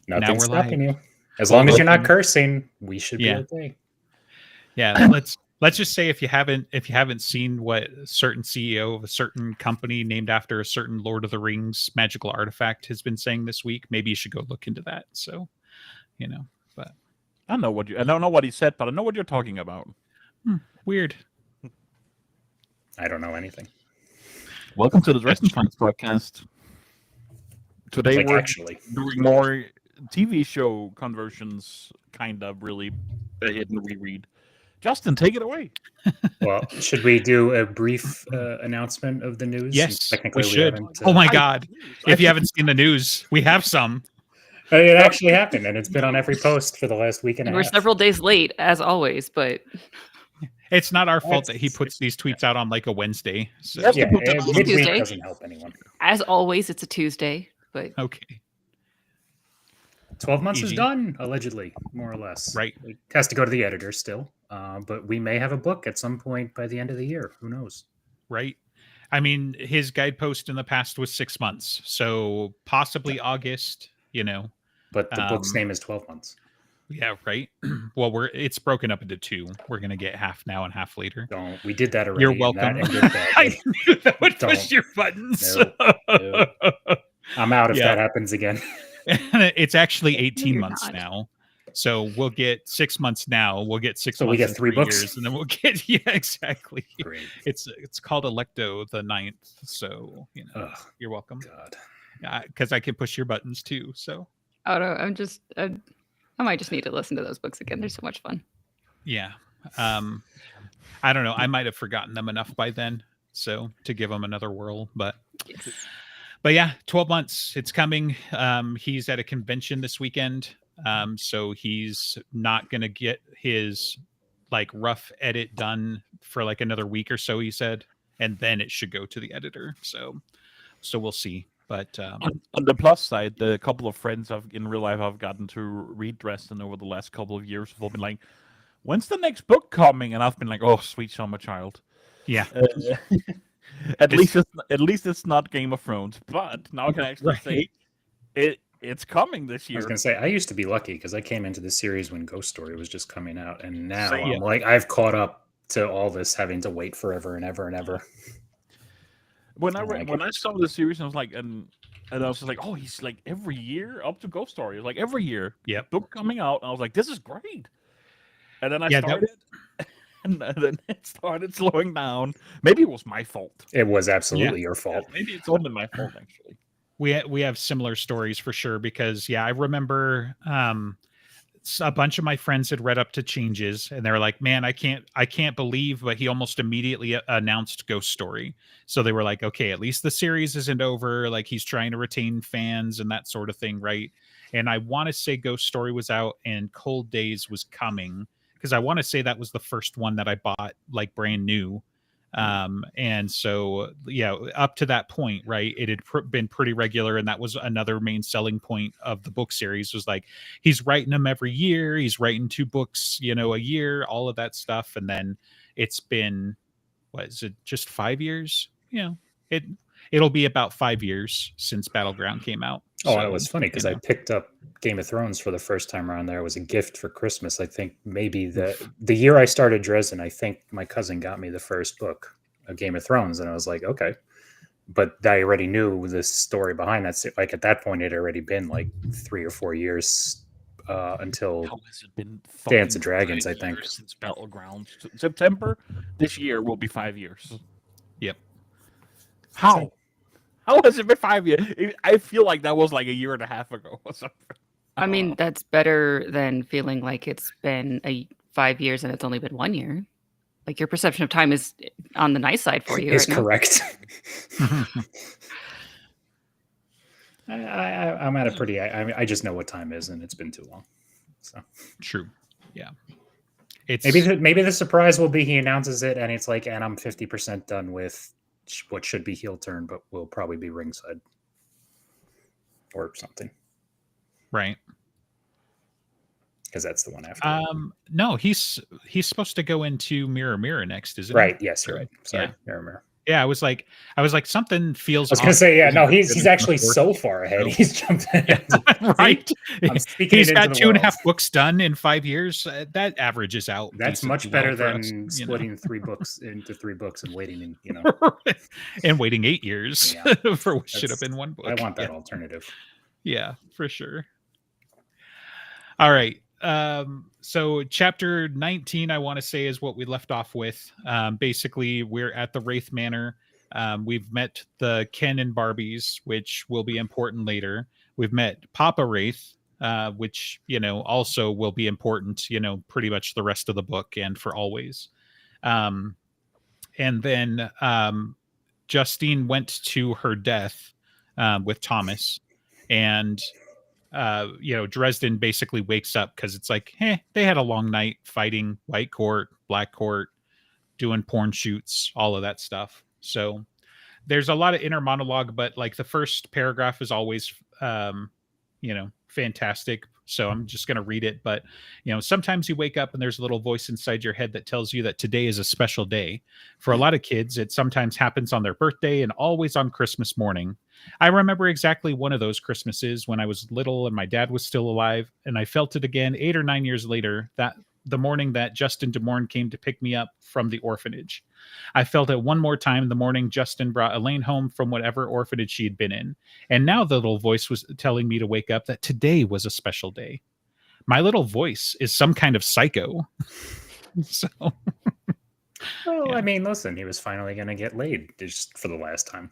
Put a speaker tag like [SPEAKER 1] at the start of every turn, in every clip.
[SPEAKER 1] Nothing's
[SPEAKER 2] we're
[SPEAKER 1] stopping
[SPEAKER 2] live.
[SPEAKER 1] you. As long as you're not cursing, we should be okay.
[SPEAKER 2] Yeah, let's just say if you haven't seen what a certain CEO of a certain company named after a certain Lord of the Rings magical artifact has been saying this week, maybe you should go look into that. So, but
[SPEAKER 3] I don't know what he said, but I know what you're talking about.
[SPEAKER 2] Weird.
[SPEAKER 1] I don't know anything.
[SPEAKER 3] Welcome to the Dresden Files podcast. Today we're
[SPEAKER 1] actually
[SPEAKER 3] doing more TV show conversions, kind of really a hidden reread. Justin, take it away.
[SPEAKER 1] Well, should we do a brief announcement of the news?
[SPEAKER 2] Yes,
[SPEAKER 1] technically
[SPEAKER 2] we should.
[SPEAKER 1] haven't.
[SPEAKER 2] Oh my God! If you haven't seen the news, we have some.
[SPEAKER 1] It actually happened, and it's been on every post for the last week and a half.
[SPEAKER 4] We're several days late, as always, but
[SPEAKER 2] it's not our fault that he puts these tweets out on like a Wednesday. So.
[SPEAKER 1] Yeah, midweek doesn't help anyone.
[SPEAKER 4] As always, it's a Tuesday. But
[SPEAKER 2] okay.
[SPEAKER 1] 12 months is done, allegedly, more or less.
[SPEAKER 2] Right.
[SPEAKER 1] It has to go to the editor still, but we may have a book at some point by the end of the year. Who knows?
[SPEAKER 2] Right. I mean, his guidepost in the past was 6 months, so possibly August.
[SPEAKER 1] But the book's name is 12 months.
[SPEAKER 2] Yeah, right. Well, it's broken up into two. We're gonna get half now and half later.
[SPEAKER 1] We did that already.
[SPEAKER 2] You're welcome.
[SPEAKER 1] I
[SPEAKER 2] knew that would push your buttons.
[SPEAKER 1] No. I'm out if that happens again.
[SPEAKER 2] It's actually 18 months now. So we'll get 6 months now. We'll get 6 months.
[SPEAKER 1] So we get 3 books,
[SPEAKER 2] years, and then we'll get exactly.
[SPEAKER 1] Great.
[SPEAKER 2] It's called Electo the 9th. So you're welcome.
[SPEAKER 1] God,
[SPEAKER 2] because I can push your buttons too. So
[SPEAKER 4] I might just need to listen to those books again. They're so much fun.
[SPEAKER 2] Yeah. I don't know. I might have forgotten them enough by then, so to give them another whirl. But yeah, 12 months. It's coming. He's at a convention this weekend, so he's not going to get his rough edit done for another week or so. He said, and then it should go to the editor. So we'll see. But
[SPEAKER 3] on the plus side, the couple of friends in real life I've gotten to read Dresden over the last couple of years have all been like, "When's the next book coming?" And I've been like, "Oh, sweet summer child."
[SPEAKER 2] Yeah.
[SPEAKER 3] At least it's not Game of Thrones, but now I can actually say it's coming this year.
[SPEAKER 1] I was gonna say I used to be lucky because I came into the series when Ghost Story was just coming out, and now I'm I've caught up to all this having to wait forever and ever and ever.
[SPEAKER 3] When I saw the series, I was like, and I was just like, oh, he's every year up to Ghost Story. It's every year, book coming out. And I was like, this is great. And then I started, and then it started slowing down. Maybe it was my fault.
[SPEAKER 1] It was absolutely your fault.
[SPEAKER 3] Yeah, maybe it's only my fault actually.
[SPEAKER 2] We have similar stories for sure because I remember a bunch of my friends had read up to changes and they were like, man, I can't believe, but he almost immediately announced Ghost Story. So they were like, okay, at least the series isn't over. He's trying to retain fans and that sort of thing. Right. And I want to say Ghost Story was out and Cold Days was coming because I want to say that was the first one that I bought brand new. And so, up to that point, right, it had been pretty regular. And that was another main selling point of the book series was he's writing them every year. He's writing 2 books, a year, all of that stuff. And then it's been, what is it? Just 5 years? It'll be about 5 years since Battleground came out.
[SPEAKER 1] Oh, it was funny because I picked up Game of Thrones for the first time around there. It was a gift for Christmas. I think maybe the year I started Dresden, I think my cousin got me the first book of Game of Thrones. And I was like, okay. But I already knew the story behind that. At that point, it had already been 3 or 4 years until
[SPEAKER 3] How has it been
[SPEAKER 1] Dance of Dragons, I think.
[SPEAKER 3] Since Battleground. September this year will be 5 years.
[SPEAKER 2] Yep.
[SPEAKER 3] How? How has it been 5 years? I feel like that was a year and a half ago or something.
[SPEAKER 4] I mean, that's better than feeling like it's been 5 years and it's only been 1 year. Your perception of time is on the nice side for you.
[SPEAKER 1] Is correct. I'm at a pretty. I just know what time is, and it's been too long. So
[SPEAKER 2] true. Yeah.
[SPEAKER 1] It's maybe the surprise will be he announces it, and it's and I'm 50% done with what should be heel turn, but will probably be ringside or something.
[SPEAKER 2] Right.
[SPEAKER 1] Because that's the one after.
[SPEAKER 2] No, he's supposed to go into Mirror Mirror next, isn't
[SPEAKER 1] right?
[SPEAKER 2] he?
[SPEAKER 1] Yes, you're right. Sorry, Mirror Mirror.
[SPEAKER 2] Yeah, I was like, something feels.
[SPEAKER 1] I was going to say, yeah, no, he's actually so far ahead. So. He's jumped ahead.
[SPEAKER 2] Yeah, right.
[SPEAKER 1] I'm speaking
[SPEAKER 2] he's
[SPEAKER 1] it into
[SPEAKER 2] got
[SPEAKER 1] the
[SPEAKER 2] 2.5
[SPEAKER 1] world.
[SPEAKER 2] books done in 5 years. That averages out.
[SPEAKER 1] That's much better than splitting 3 books into 3 books and waiting,
[SPEAKER 2] and waiting 8 years for what should have been 1 book.
[SPEAKER 1] I want that alternative.
[SPEAKER 2] Yeah, for sure. All right. So chapter 19, I want to say, is what we left off with. Basically, we're at the Wraith Manor. We've met the Ken and Barbies, which will be important later. We've met Papa Wraith, which, also will be important, pretty much the rest of the book and for always. And then Justine went to her death with Thomas, and Dresden basically wakes up because it's like, they had a long night fighting White Court, Black Court, doing porn shoots, all of that stuff. So there's a lot of inner monologue, but like the first paragraph is always, fantastic. So I'm just going to read it. But, sometimes you wake up and there's a little voice inside your head that tells you that today is a special day. For a lot of kids, it sometimes happens on their birthday and always on Christmas morning. I remember exactly one of those Christmases when I was little and my dad was still alive. And I felt it again 8 or 9 years later, that the morning that Justin DeMorn came to pick me up from the orphanage. I felt it one more time the morning Justin brought Elaine home from whatever orphanage she had been in. And now the little voice was telling me to wake up that today was a special day. My little voice is some kind of psycho. So,
[SPEAKER 1] well, I mean, listen, he was finally going to get laid just for the last time.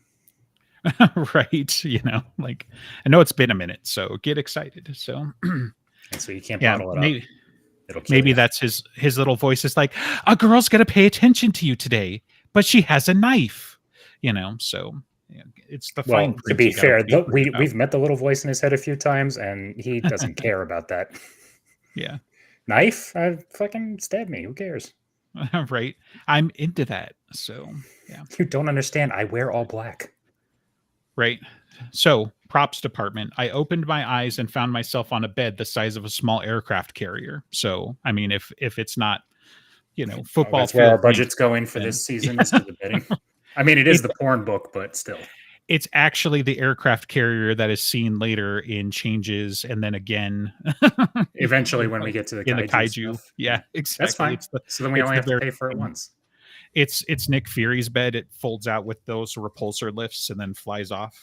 [SPEAKER 2] Right. I know it's been a minute, so get excited. So,
[SPEAKER 1] and so you can't bottle it up.
[SPEAKER 2] Maybe that's his little voice is like, a girl's gonna pay attention to you today, but she has a knife, so it's the fine print.
[SPEAKER 1] To be fair, we've met the little voice in his head a few times and he doesn't care about that.
[SPEAKER 2] Yeah.
[SPEAKER 1] Knife? Fucking stab me, who cares?
[SPEAKER 2] Right. I'm into that. So yeah.
[SPEAKER 1] You don't understand. I wear all black.
[SPEAKER 2] Right. So, props department. I opened my eyes and found myself on a bed the size of a small aircraft carrier. So, I mean, if it's not, football.
[SPEAKER 1] That's where our budget's going for this season. Is the bidding. I mean, it is the porn book, but still.
[SPEAKER 2] It's actually the aircraft carrier that is seen later in Changes, and then again,
[SPEAKER 1] eventually when we get to the kaiju
[SPEAKER 2] stuff. Yeah, exactly.
[SPEAKER 1] That's fine. So then we only have to pay for it once.
[SPEAKER 2] It's Nick Fury's bed. It folds out with those repulsor lifts and then flies off,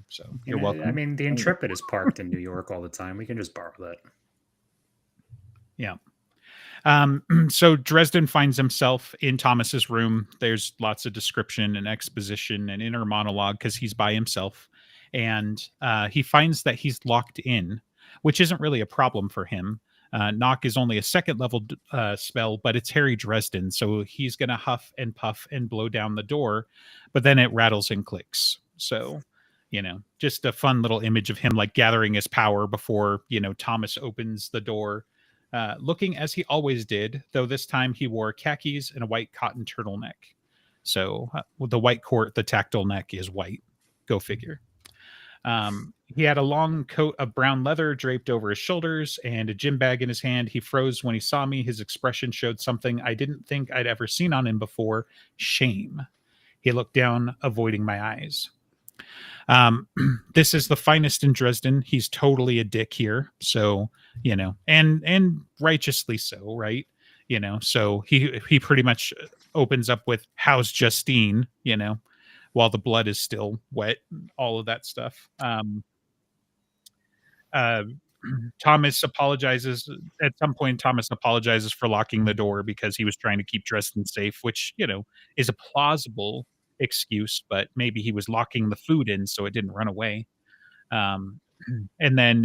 [SPEAKER 2] so you're welcome.
[SPEAKER 1] I mean, the Intrepid is parked in New York all the time. We can just borrow that.
[SPEAKER 2] Yeah. So Dresden finds himself in Thomas's room. There's lots of description and exposition and inner monologue because he's by himself. And he finds that he's locked in, which isn't really a problem for him. Knock is only a 2nd level spell, but it's Harry Dresden, so he's going to huff and puff and blow down the door, but then it rattles and clicks. So, just a fun little image of him like gathering his power before, Thomas opens the door, looking as he always did, though this time he wore khakis and a white cotton turtleneck. So with the White Court, the tactile neck is white. Go figure. He had a long coat of brown leather draped over his shoulders and a gym bag in his hand. He froze when he saw me. His expression showed something I didn't think I'd ever seen on him before: shame. He looked down, avoiding my eyes. This is the finest in Dresden. He's totally a dick here. So, and righteously so, right? So he pretty much opens up with, how's Justine, while the blood is still wet, all of that stuff. Thomas apologizes at some point. Thomas apologizes for locking the door because he was trying to keep Dresden safe, which, is a plausible excuse, but maybe he was locking the food in so it didn't run away. And then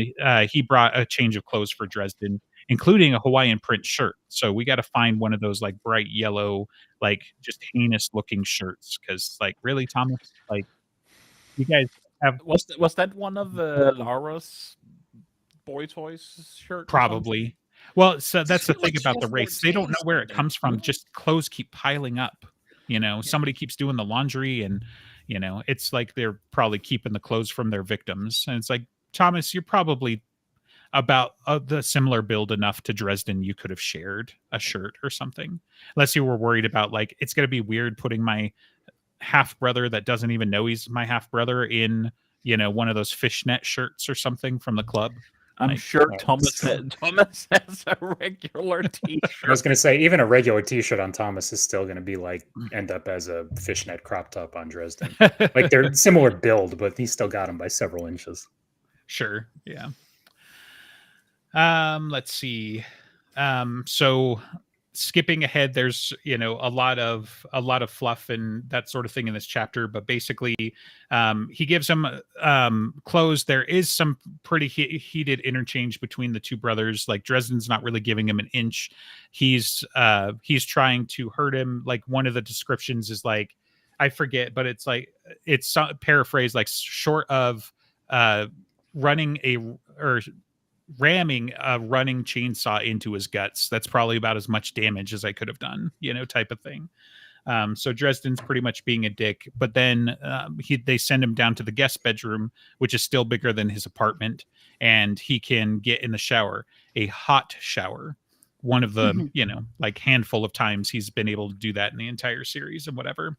[SPEAKER 2] he brought a change of clothes for Dresden, including a Hawaiian print shirt. So we got to find one of those like bright yellow, like just heinous looking shirts. Cause like, really, Thomas, like you guys have,
[SPEAKER 3] was that one of Laura's boy toys shirt?
[SPEAKER 2] Probably. Well, so that's the thing about the race. They don't know where it comes from. Just clothes keep piling up. Somebody keeps doing the laundry and, it's like they're probably keeping the clothes from their victims. And it's like, Thomas, you're probably about the similar build enough to Dresden. You could have shared a shirt or something, unless you were worried about like, it's going to be weird putting my half brother that doesn't even know he's my half brother in, you know, one of those fishnet shirts or something from the club.
[SPEAKER 3] I'm sure Thomas has a regular T-shirt.
[SPEAKER 1] I was going to say, even a regular T-shirt on Thomas is still going to be like end up as a fishnet crop top on Dresden. Like they're similar build, but he still got him by several inches.
[SPEAKER 2] Sure. Yeah. Let's see. So skipping ahead, there's, you know, a lot of fluff and that sort of thing in this chapter, but basically he gives him clothes. There is some pretty heated interchange between the two brothers. Like Dresden's not really giving him an inch. He's trying to hurt him. Like one of the descriptions is like, I forget, but it's like, it's paraphrased, like short of ramming a running chainsaw into his guts. That's probably about as much damage as I could have done, you know, type of thing. So Dresden's pretty much being a dick, but then they send him down to the guest bedroom, which is still bigger than his apartment, and he can get in the shower, a hot shower. One of the, you know, like handful of times he's been able to do that in the entire series and whatever.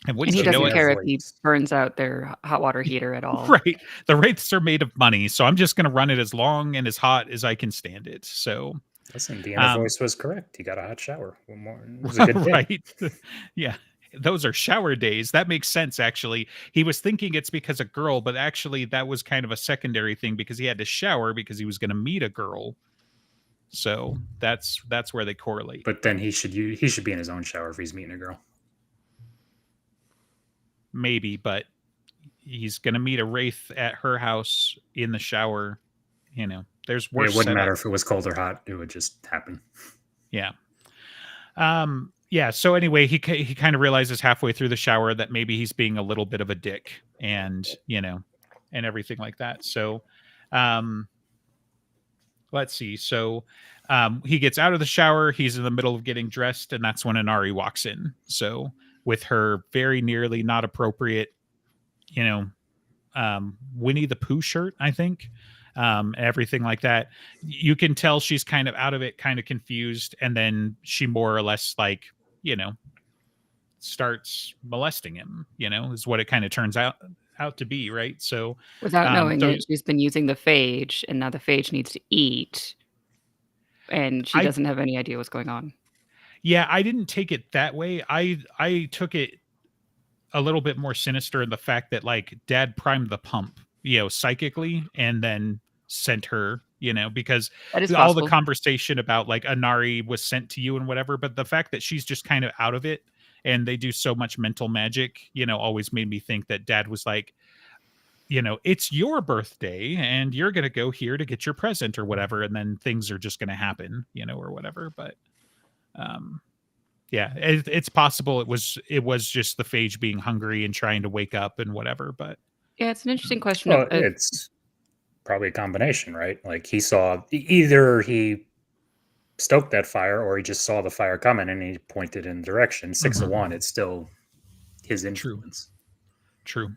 [SPEAKER 4] And he doesn't care if he burns out their hot water heater at all.
[SPEAKER 2] Right. The Wraiths are made of money, so I'm just going to run it as long and as hot as I can stand it. So,
[SPEAKER 1] listen, the inner voice was correct. He got a hot shower. It was a good day.
[SPEAKER 2] Right. Yeah. Those are shower days. That makes sense, actually. He was thinking it's because a girl, but actually that was kind of a secondary thing because he had to shower because he was going to meet a girl. So that's where they correlate.
[SPEAKER 1] But then he should be in his own shower if he's meeting a girl.
[SPEAKER 2] Maybe, but he's going to meet a Wraith at her house in the shower. You know, there's worse.
[SPEAKER 1] It wouldn't matter if it was cold or hot. It would just happen.
[SPEAKER 2] Yeah. Yeah. So anyway, he kind of realizes halfway through the shower that maybe he's being a little bit of a dick and, you know, and everything like that. So, let's see. So, he gets out of the shower. He's in the middle of getting dressed, and that's when Inari walks in. So, with her very nearly not appropriate, you know, Winnie the Pooh shirt, I think, everything like that. You can tell she's kind of out of it, kind of confused. And then she more or less like, you know, starts molesting him, you know, is what it kind of turns out to be. Right. So
[SPEAKER 4] without knowing that she's been using the phage and now the phage needs to eat and she doesn't have any idea what's going on.
[SPEAKER 2] Yeah, I didn't take it that way. I took it a little bit more sinister in the fact that like Dad primed the pump, you know, psychically and then sent her, you know, because all the conversation about like Inari was sent to you and whatever, but the fact that she's just kind of out of it and they do so much mental magic, you know, always made me think that Dad was like, you know, it's your birthday and you're going to go here to get your present or whatever. And then things are just going to happen, you know, or whatever. But yeah, it's possible it was just the phage being hungry and trying to wake up and whatever. But
[SPEAKER 4] yeah, it's an interesting question.
[SPEAKER 1] Well, it's probably a combination, right? Like he saw either he stoked that fire or he just saw the fire coming and he pointed in the direction. 6 of 1, it's still his influence.
[SPEAKER 2] True.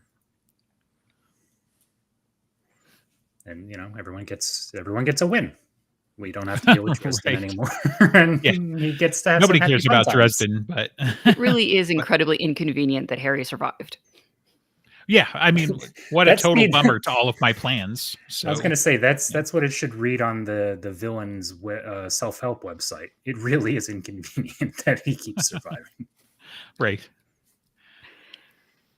[SPEAKER 1] And you know, everyone gets a win. We don't have to deal with Dresden anymore. And he gets to have
[SPEAKER 2] nobody cares about Dresden, but
[SPEAKER 4] it really is incredibly inconvenient that Harry survived.
[SPEAKER 2] Yeah, I mean, what a total bummer to all of my plans. So.
[SPEAKER 1] I was going to say that's what it should read on the villain's self-help website. It really is inconvenient that he keeps surviving.
[SPEAKER 2] Right.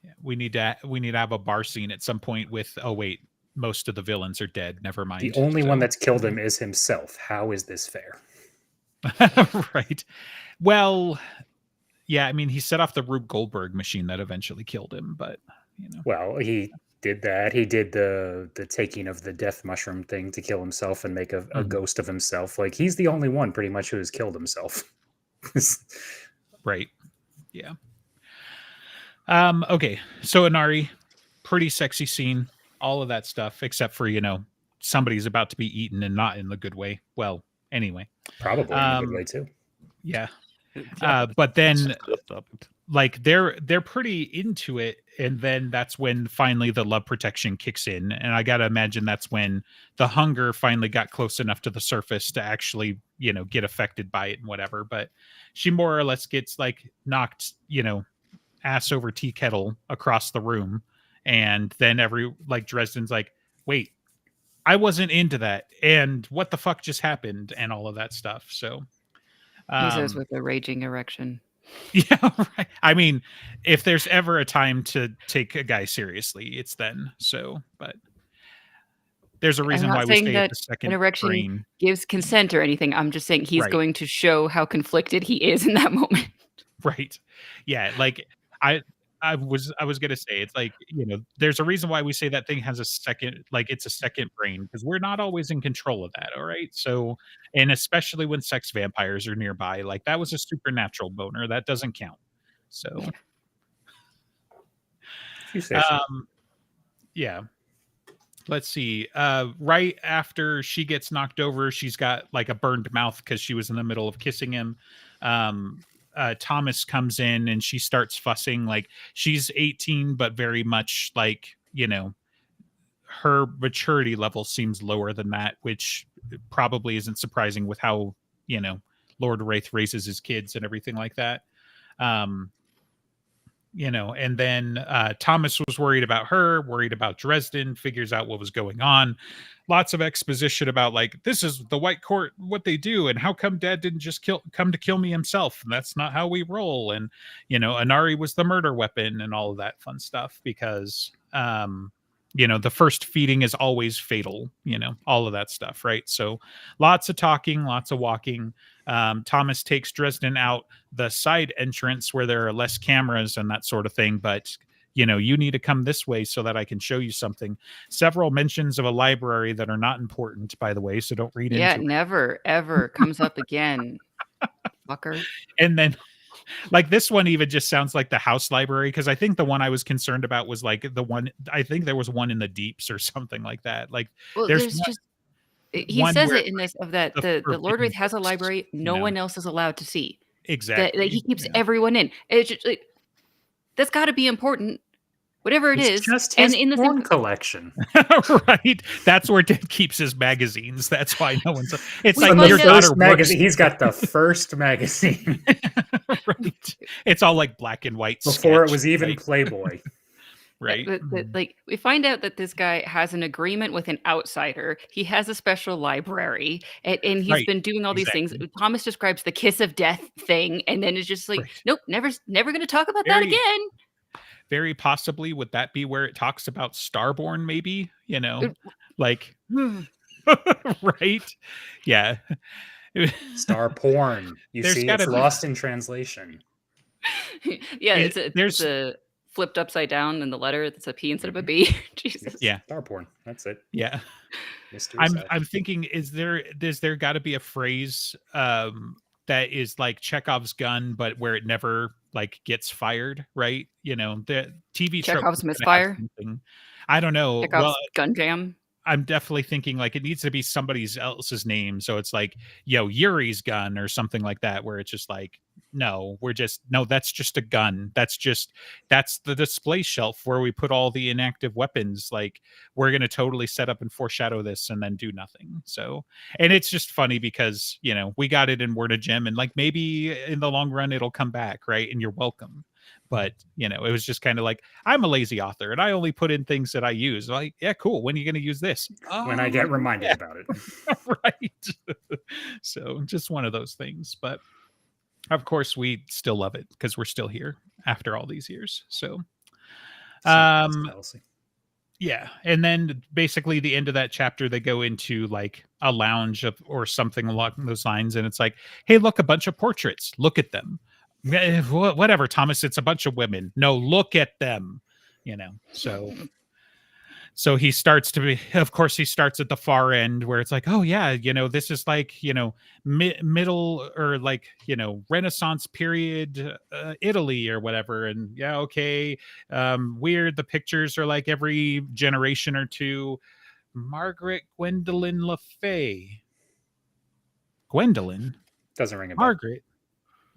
[SPEAKER 2] Yeah, we need to have a bar scene at some point with most of the villains are dead. Never mind.
[SPEAKER 1] The only one that's killed him is himself. How is this fair?
[SPEAKER 2] Right. Well, yeah, I mean, he set off the Rube Goldberg machine that eventually killed him, but you know.
[SPEAKER 1] Well, he did that. He did the taking of the death mushroom thing to kill himself and make a ghost of himself. Like he's the only one pretty much who has killed himself.
[SPEAKER 2] Right. Yeah. Okay. So Inari, pretty sexy scene. All of that stuff, except for, you know, somebody's about to be eaten and not in the good way. Well, anyway.
[SPEAKER 1] Probably in the good way, too.
[SPEAKER 2] Yeah. But then, like, they're pretty into it. And then that's when finally the love protection kicks in. And I got to imagine that's when the hunger finally got close enough to the surface to actually, you know, get affected by it and whatever. But she more or less gets, like, knocked, you know, ass over tea kettle across the room. And then Dresden's like, wait, I wasn't into that. And what the fuck just happened? And all of that stuff. So
[SPEAKER 4] he says with a raging erection.
[SPEAKER 2] Yeah, right. I mean, if there's ever a time to take a guy seriously, it's then. So, but there's a reason why we say
[SPEAKER 4] that
[SPEAKER 2] the second
[SPEAKER 4] an erection
[SPEAKER 2] brain
[SPEAKER 4] gives consent or anything. I'm just saying he's going to show how conflicted he is in that moment.
[SPEAKER 2] Right. Yeah. Like I was gonna say, it's like, there's a reason why we say that thing has a second, like it's a second brain, because we're not always in control of that. All right. So, and especially when sex vampires are nearby, like that was a supernatural boner. That doesn't count. So
[SPEAKER 1] You say so.
[SPEAKER 2] Yeah. Let's see. Right after she gets knocked over, she's got like a burned mouth because she was in the middle of kissing him. Thomas comes in and she starts fussing. Like she's 18, but very much like, her maturity level seems lower than that, which probably isn't surprising with how, Lord Wraith raises his kids and everything like that. And then Thomas was worried about her, worried about Dresden, figures out what was going on. Lots of exposition about like, this is the White Court, what they do, and how come Dad didn't just come to kill me himself, and that's not how we roll. And Inari was the murder weapon and all of that fun stuff, because the first feeding is always fatal, all of that stuff, right? So lots of talking, lots of walking. Thomas takes Dresden out the side entrance where there are less cameras and that sort of thing, but you need to come this way so that I can show you something. Several mentions of a library that are not important, by the way, so don't read into it.
[SPEAKER 4] Yeah, never ever comes up again. Fucker.
[SPEAKER 2] And then like this one even just sounds like the house library, because I think the one I was concerned about was like the one, I think there was one in the deeps or something like that. Like there's
[SPEAKER 4] just he says it in this of that the Lord Wraith has a library no one else is allowed to see.
[SPEAKER 2] Exactly.
[SPEAKER 4] That he keeps everyone in. It's just like, that's got to be important. Whatever it is,
[SPEAKER 1] just his porn collection,
[SPEAKER 2] right? That's where Dad keeps his magazines. That's why no one's. It's
[SPEAKER 1] like
[SPEAKER 2] your
[SPEAKER 1] first magazine. He's got the first magazine,
[SPEAKER 2] right? It's all like black and white
[SPEAKER 1] before it was even Playboy.
[SPEAKER 2] Right.
[SPEAKER 4] Like we find out that this guy has an agreement with an outsider. He has a special library, and he's been doing all these things. Thomas describes the kiss of death thing, and then it's just like, nope, never going to talk about that again.
[SPEAKER 2] Very possibly, would that be where it talks about Starborn? Maybe, like, right? Yeah.
[SPEAKER 1] Star porn. You see, it's lost in translation.
[SPEAKER 4] Yeah, it's a flipped upside down in the letter. It's a P instead of a B. Jesus.
[SPEAKER 2] Yeah.
[SPEAKER 1] Star porn. That's it.
[SPEAKER 2] Yeah. I'm thinking, is there got to be a phrase that is like Chekhov's gun, but where it never like gets fired, right? The TV
[SPEAKER 4] Chekhov's misfire.
[SPEAKER 2] I don't know.
[SPEAKER 4] Chekhov's gun jam.
[SPEAKER 2] I'm definitely thinking like it needs to be somebody else's name. So it's like, Yuri's gun or something like that, where it's just like, no, that's just a gun. That's the display shelf where we put all the inactive weapons. Like, we're going to totally set up and foreshadow this and then do nothing. So, and it's just funny because, we got it in Word of Gem, and like maybe in the long run it'll come back, right? And you're welcome. But, it was just kind of like, I'm a lazy author and I only put in things that I use. Like, yeah, cool. When are you going to use this?
[SPEAKER 1] When I get reminded about it.
[SPEAKER 2] Right. So just one of those things. But of course, we still love it because we're still here after all these years. So, yeah. And then basically the end of that chapter, they go into like a lounge or something along those lines. And it's like, hey, look, a bunch of portraits. Look at them. Whatever, Thomas, it's a bunch of women. No, look at them, so he starts to be, of course he starts at the far end where it's like, oh yeah, this is like, middle or like, Renaissance period Italy or whatever. And yeah, okay, weird, the pictures are like every generation or two. Margaret Gwendolyn LaFay. Gwendolyn
[SPEAKER 1] doesn't ring a bell.
[SPEAKER 2] Margaret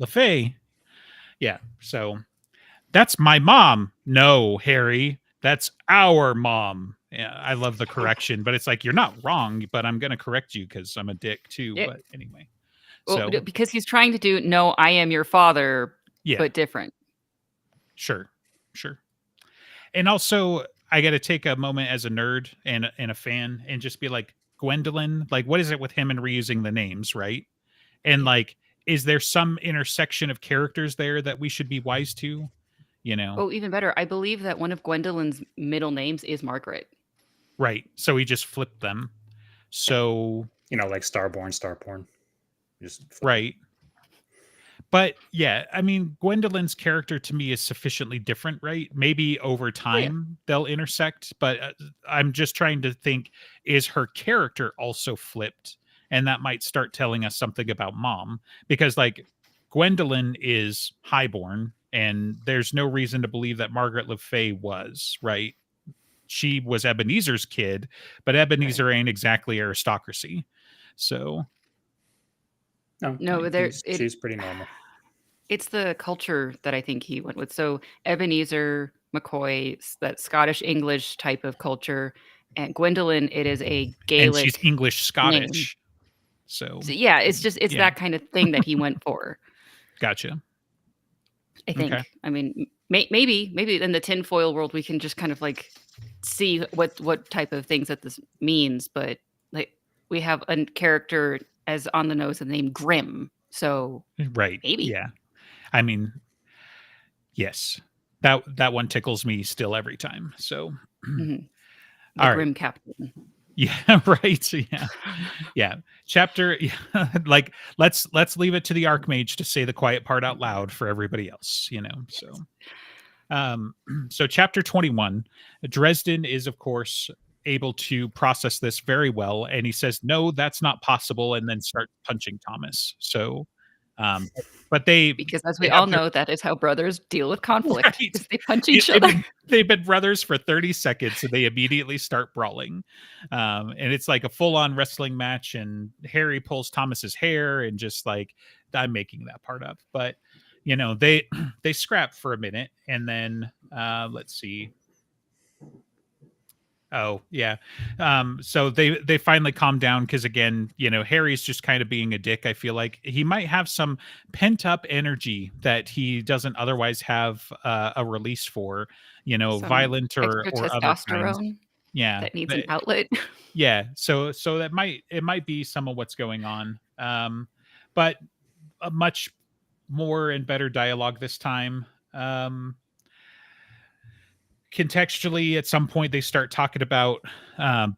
[SPEAKER 2] LaFay. Yeah, so that's my mom. No, Harry, that's our mom. Yeah, I love the correction, but it's like, you're not wrong, but I'm going to correct you because I'm a dick too. Yeah. But anyway.
[SPEAKER 4] Well, because he's trying to do, no, I am your father, but different.
[SPEAKER 2] Sure. And also, I got to take a moment as a nerd and a fan and just be like, Gwendolyn, like, what is it with him and reusing the names, right? And like, is there some intersection of characters there that we should be wise to?
[SPEAKER 4] Oh, even better. I believe that one of Gwendolyn's middle names is Margaret.
[SPEAKER 2] Right. So he just flipped them. So
[SPEAKER 1] like Starborn. Just
[SPEAKER 2] right. But yeah, I mean, Gwendolyn's character to me is sufficiently different, right? Maybe over time they'll intersect, but I'm just trying to think, is her character also flipped? And that might start telling us something about Mom, because like Gwendolyn is highborn, and there's no reason to believe that Margaret Le Fay was, right? She was Ebenezer's kid, but Ebenezer ain't exactly aristocracy. So
[SPEAKER 4] no,
[SPEAKER 1] she's pretty normal.
[SPEAKER 4] It's the culture that I think he went with. So Ebenezer, McCoy, that Scottish English type of culture, and Gwendolyn, it is a Gaelic.
[SPEAKER 2] And she's English Scottish. So
[SPEAKER 4] yeah, it's that kind of thing that he went for.
[SPEAKER 2] Gotcha.
[SPEAKER 4] I think. Okay. I mean, maybe in the tinfoil world we can just kind of like see what type of things that this means, but like we have a character as on the nose and named Grimm. So
[SPEAKER 2] right.
[SPEAKER 4] Maybe.
[SPEAKER 2] Yeah. I mean, yes. That one tickles me still every time. So
[SPEAKER 4] the Grim Captain.
[SPEAKER 2] Yeah, right. Yeah. Chapter like let's leave it to the Archmage to say the quiet part out loud for everybody else, So chapter 21, Dresden is of course able to process this very well, and he says, no, that's not possible, and then start punching Thomas. So but because
[SPEAKER 4] as we all know, that is how brothers deal with conflict. Right. They punch each
[SPEAKER 2] other.
[SPEAKER 4] other.
[SPEAKER 2] They've been brothers for 30 seconds, so they immediately start brawling. And it's like a full-on wrestling match, and Harry pulls Thomas's hair, and just like, I'm making that part up. But, they scrap for a minute, and then let's see. Oh, yeah. So they finally calm down because, again, Harry's just kind of being a dick. I feel like he might have some pent up energy that he doesn't otherwise have a release for, some violent or other kinds. Yeah.
[SPEAKER 4] That needs an outlet.
[SPEAKER 2] Yeah. So it might be some of what's going on. But a much more and better dialogue this time. Contextually, at some point they start talking about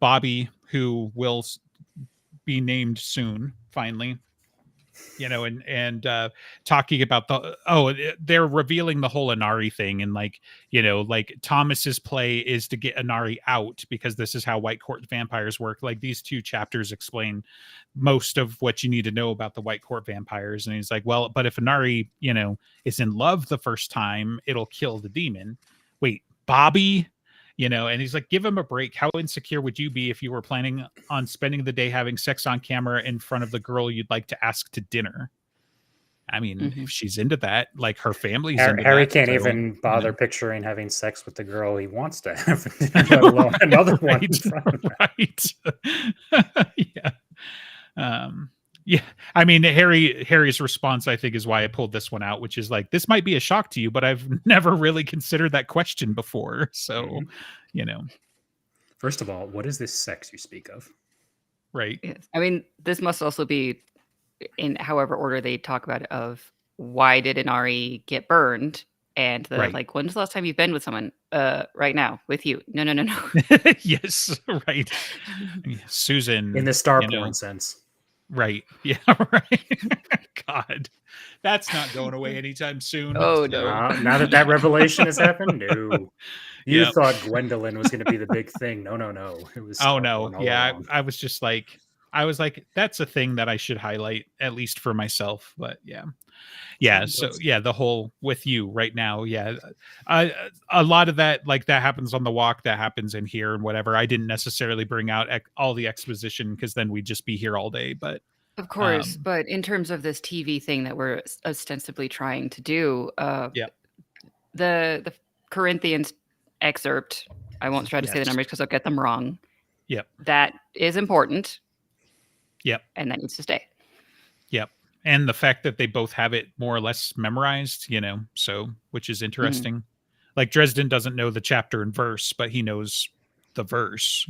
[SPEAKER 2] Bobby, who will be named soon, finally, and talking about they're revealing the whole Inari thing, and like Thomas's play is to get Inari out because this is how White Court vampires work. Like, these 2 chapters explain most of what you need to know about the White Court vampires, and he's like, well, but if Inari is in love the first time, it'll kill the demon. Wait, Bobby, and he's like, give him a break. How insecure would you be if you were planning on spending the day having sex on camera in front of the girl you'd like to ask to dinner? I mean, if she's into that, like, her family's into
[SPEAKER 1] Harry
[SPEAKER 2] that,
[SPEAKER 1] can't even bother picturing having sex with the girl he wants to have, let alone another one.
[SPEAKER 2] Right. Yeah. Yeah, I mean, Harry's response, I think, is why I pulled this one out, which is like, this might be a shock to you, but I've never really considered that question before. So,
[SPEAKER 1] First of all, what is this sex you speak of?
[SPEAKER 2] Right.
[SPEAKER 4] Yes. I mean, this must also be in however order they talk about it, of why did Inari get burned? And like, when's the last time you've been with someone? Right now, with you. No.
[SPEAKER 2] Yes, right. Susan.
[SPEAKER 1] In the Starborn sense.
[SPEAKER 2] Right. Yeah, right. God, that's not going away anytime soon.
[SPEAKER 4] Oh, no.
[SPEAKER 1] Now that revelation has happened, no. You thought Gwendolyn was going to be the big thing. No. It was.
[SPEAKER 2] Oh, no. Yeah, I was just like, that's a thing that I should highlight, at least for myself. But yeah. So the whole with you right now. Yeah. A lot of that, like, that happens on the walk, that happens in here and whatever. I didn't necessarily bring out all the exposition because then we'd just be here all day. But
[SPEAKER 4] of course, but in terms of this TV thing that we're ostensibly trying to do, the Corinthians excerpt, I won't try to say the numbers because I'll get them wrong.
[SPEAKER 2] Yep.
[SPEAKER 4] That is important.
[SPEAKER 2] Yep.
[SPEAKER 4] And that needs to stay.
[SPEAKER 2] Yep. And the fact that they both have it more or less memorized, so, which is interesting. like Dresden doesn't know the chapter and verse, but he knows the verse,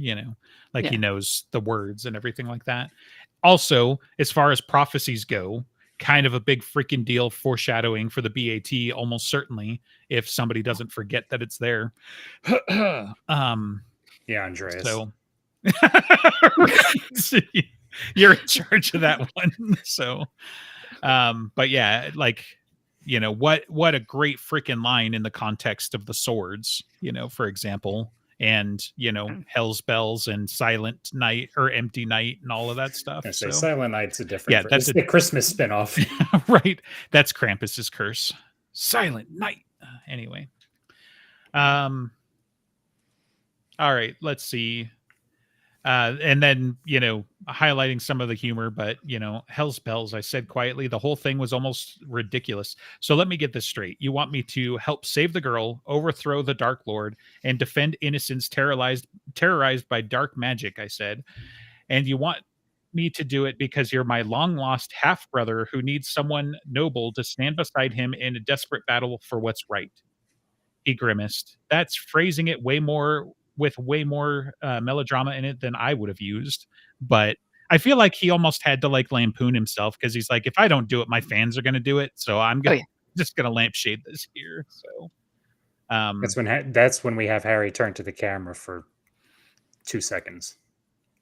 [SPEAKER 2] like he knows the words and everything like that. Also, as far as prophecies go, kind of a big freaking deal, foreshadowing for the BAT, almost certainly, if somebody doesn't forget that it's there.
[SPEAKER 1] Yeah, Andreas.
[SPEAKER 2] So you're in charge of that one. So but yeah, like, what a great freaking line in the context of the swords, for example, and Hell's Bells and Silent Night or Empty Night and all of that stuff.
[SPEAKER 1] So Silent Night's a different.
[SPEAKER 2] Yeah, that's
[SPEAKER 1] the Christmas spinoff,
[SPEAKER 2] right? That's Krampus's curse. Silent Night. Anyway, all right. Let's see. And then, highlighting some of the humor, but, Hell's Bells, I said quietly, the whole thing was almost ridiculous. So let me get this straight. You want me to help save the girl, overthrow the Dark Lord, and defend innocents terrorized by dark magic, I said. And you want me to do it because you're my long-lost half-brother who needs someone noble to stand beside him in a desperate battle for what's right. He grimaced. That's phrasing it way more melodrama in it than I would have used. But I feel like he almost had to like lampoon himself because he's like, if I don't do it, my fans are going to do it. So I'm just going to lampshade this here. So
[SPEAKER 1] that's when we have Harry turn to the camera for 2 seconds,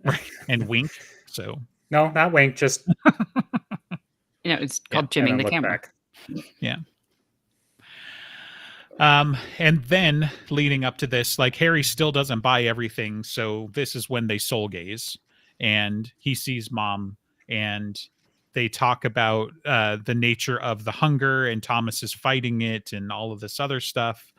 [SPEAKER 2] right, and wink. So
[SPEAKER 1] no, not wink, just
[SPEAKER 4] it's called jimming the camera.
[SPEAKER 1] Back.
[SPEAKER 2] Yeah. And then leading up to this, like Harry still doesn't buy everything. So this is when they soul gaze and he sees Mom and they talk about the nature of the hunger and Thomas is fighting it and all of this other stuff.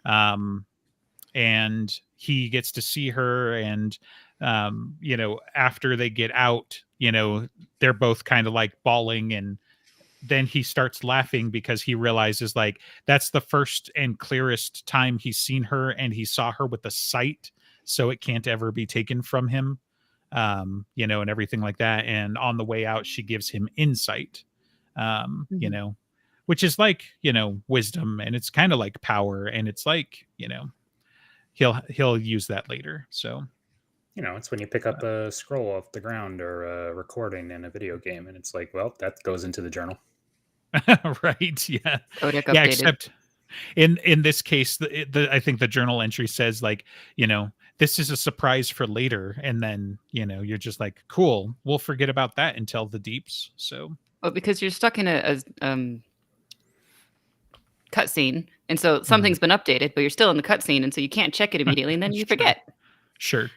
[SPEAKER 2] And he gets to see her and, after they get out, they're both kind of like bawling and then he starts laughing because he realizes like that's the first and clearest time he's seen her and he saw her with the sight. So it can't ever be taken from him, and everything like that. And on the way out, she gives him insight, which is like, wisdom and it's kind of like power. And it's like, he'll use that later. So,
[SPEAKER 1] it's when you pick up a scroll off the ground or a recording in a video game and it's like, well, that goes into the journal.
[SPEAKER 2] Right. Yeah.
[SPEAKER 4] Kodak
[SPEAKER 2] yeah.
[SPEAKER 4] updated.
[SPEAKER 2] Except in this case, I think the journal entry says like, this is a surprise for later. And then, you're just like, cool, we'll forget about that until the deeps. So,
[SPEAKER 4] well, because you're stuck in a cutscene. And so something's been updated, but you're still in the cutscene. And so you can't check it immediately. And then you forget.
[SPEAKER 2] Sure.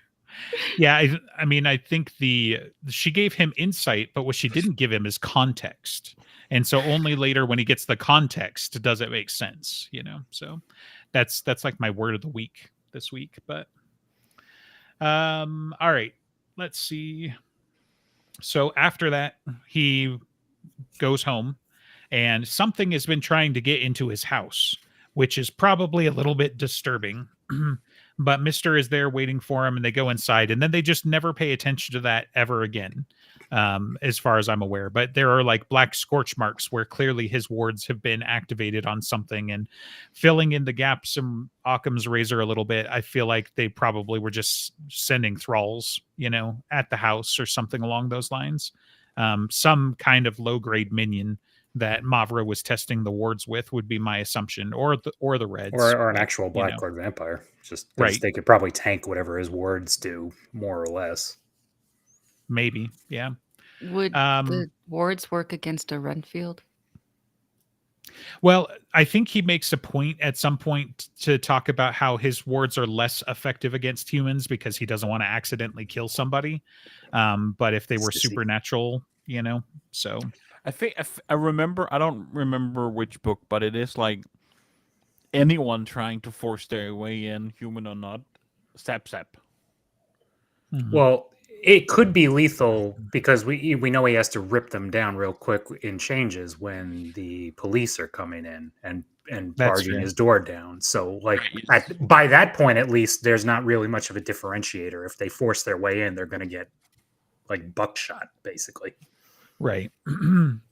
[SPEAKER 2] Yeah. I mean, I think she gave him insight, but what she didn't give him is context. And so only later when he gets the context does it make sense, So that's like my word of the week this week. But all right, let's see. So after that, he goes home and something has been trying to get into his house, which is probably a little bit disturbing. But Mr. is there waiting for him and they go inside and then they just never pay attention to that ever again, as far as I'm aware. But there are like black scorch marks where clearly his wards have been activated on something and filling in the gaps in Occam's razor a little bit. I feel like they probably were just sending thralls, at the house or something along those lines. Some kind of low grade minion that Mavra was testing the wards with would be my assumption, or the Reds,
[SPEAKER 1] or an actual Black Lord vampire. Just right. They could probably tank whatever his wards do, more or less.
[SPEAKER 2] Maybe, yeah.
[SPEAKER 4] Would the wards work against a Renfield?
[SPEAKER 2] Well, I think he makes a point at some point to talk about how his wards are less effective against humans because he doesn't want to accidentally kill somebody. But if they were supernatural, so.
[SPEAKER 3] I think I remember. I don't remember which book, but it is like anyone trying to force their way in, human or not, sap.
[SPEAKER 1] Mm-hmm. Well, it could be lethal because we know he has to rip them down real quick in changes when the police are coming in and barging his door down. So, like by that point, at least, there's not really much of a differentiator. If they force their way in, they're going to get like buckshot, basically.
[SPEAKER 2] Right.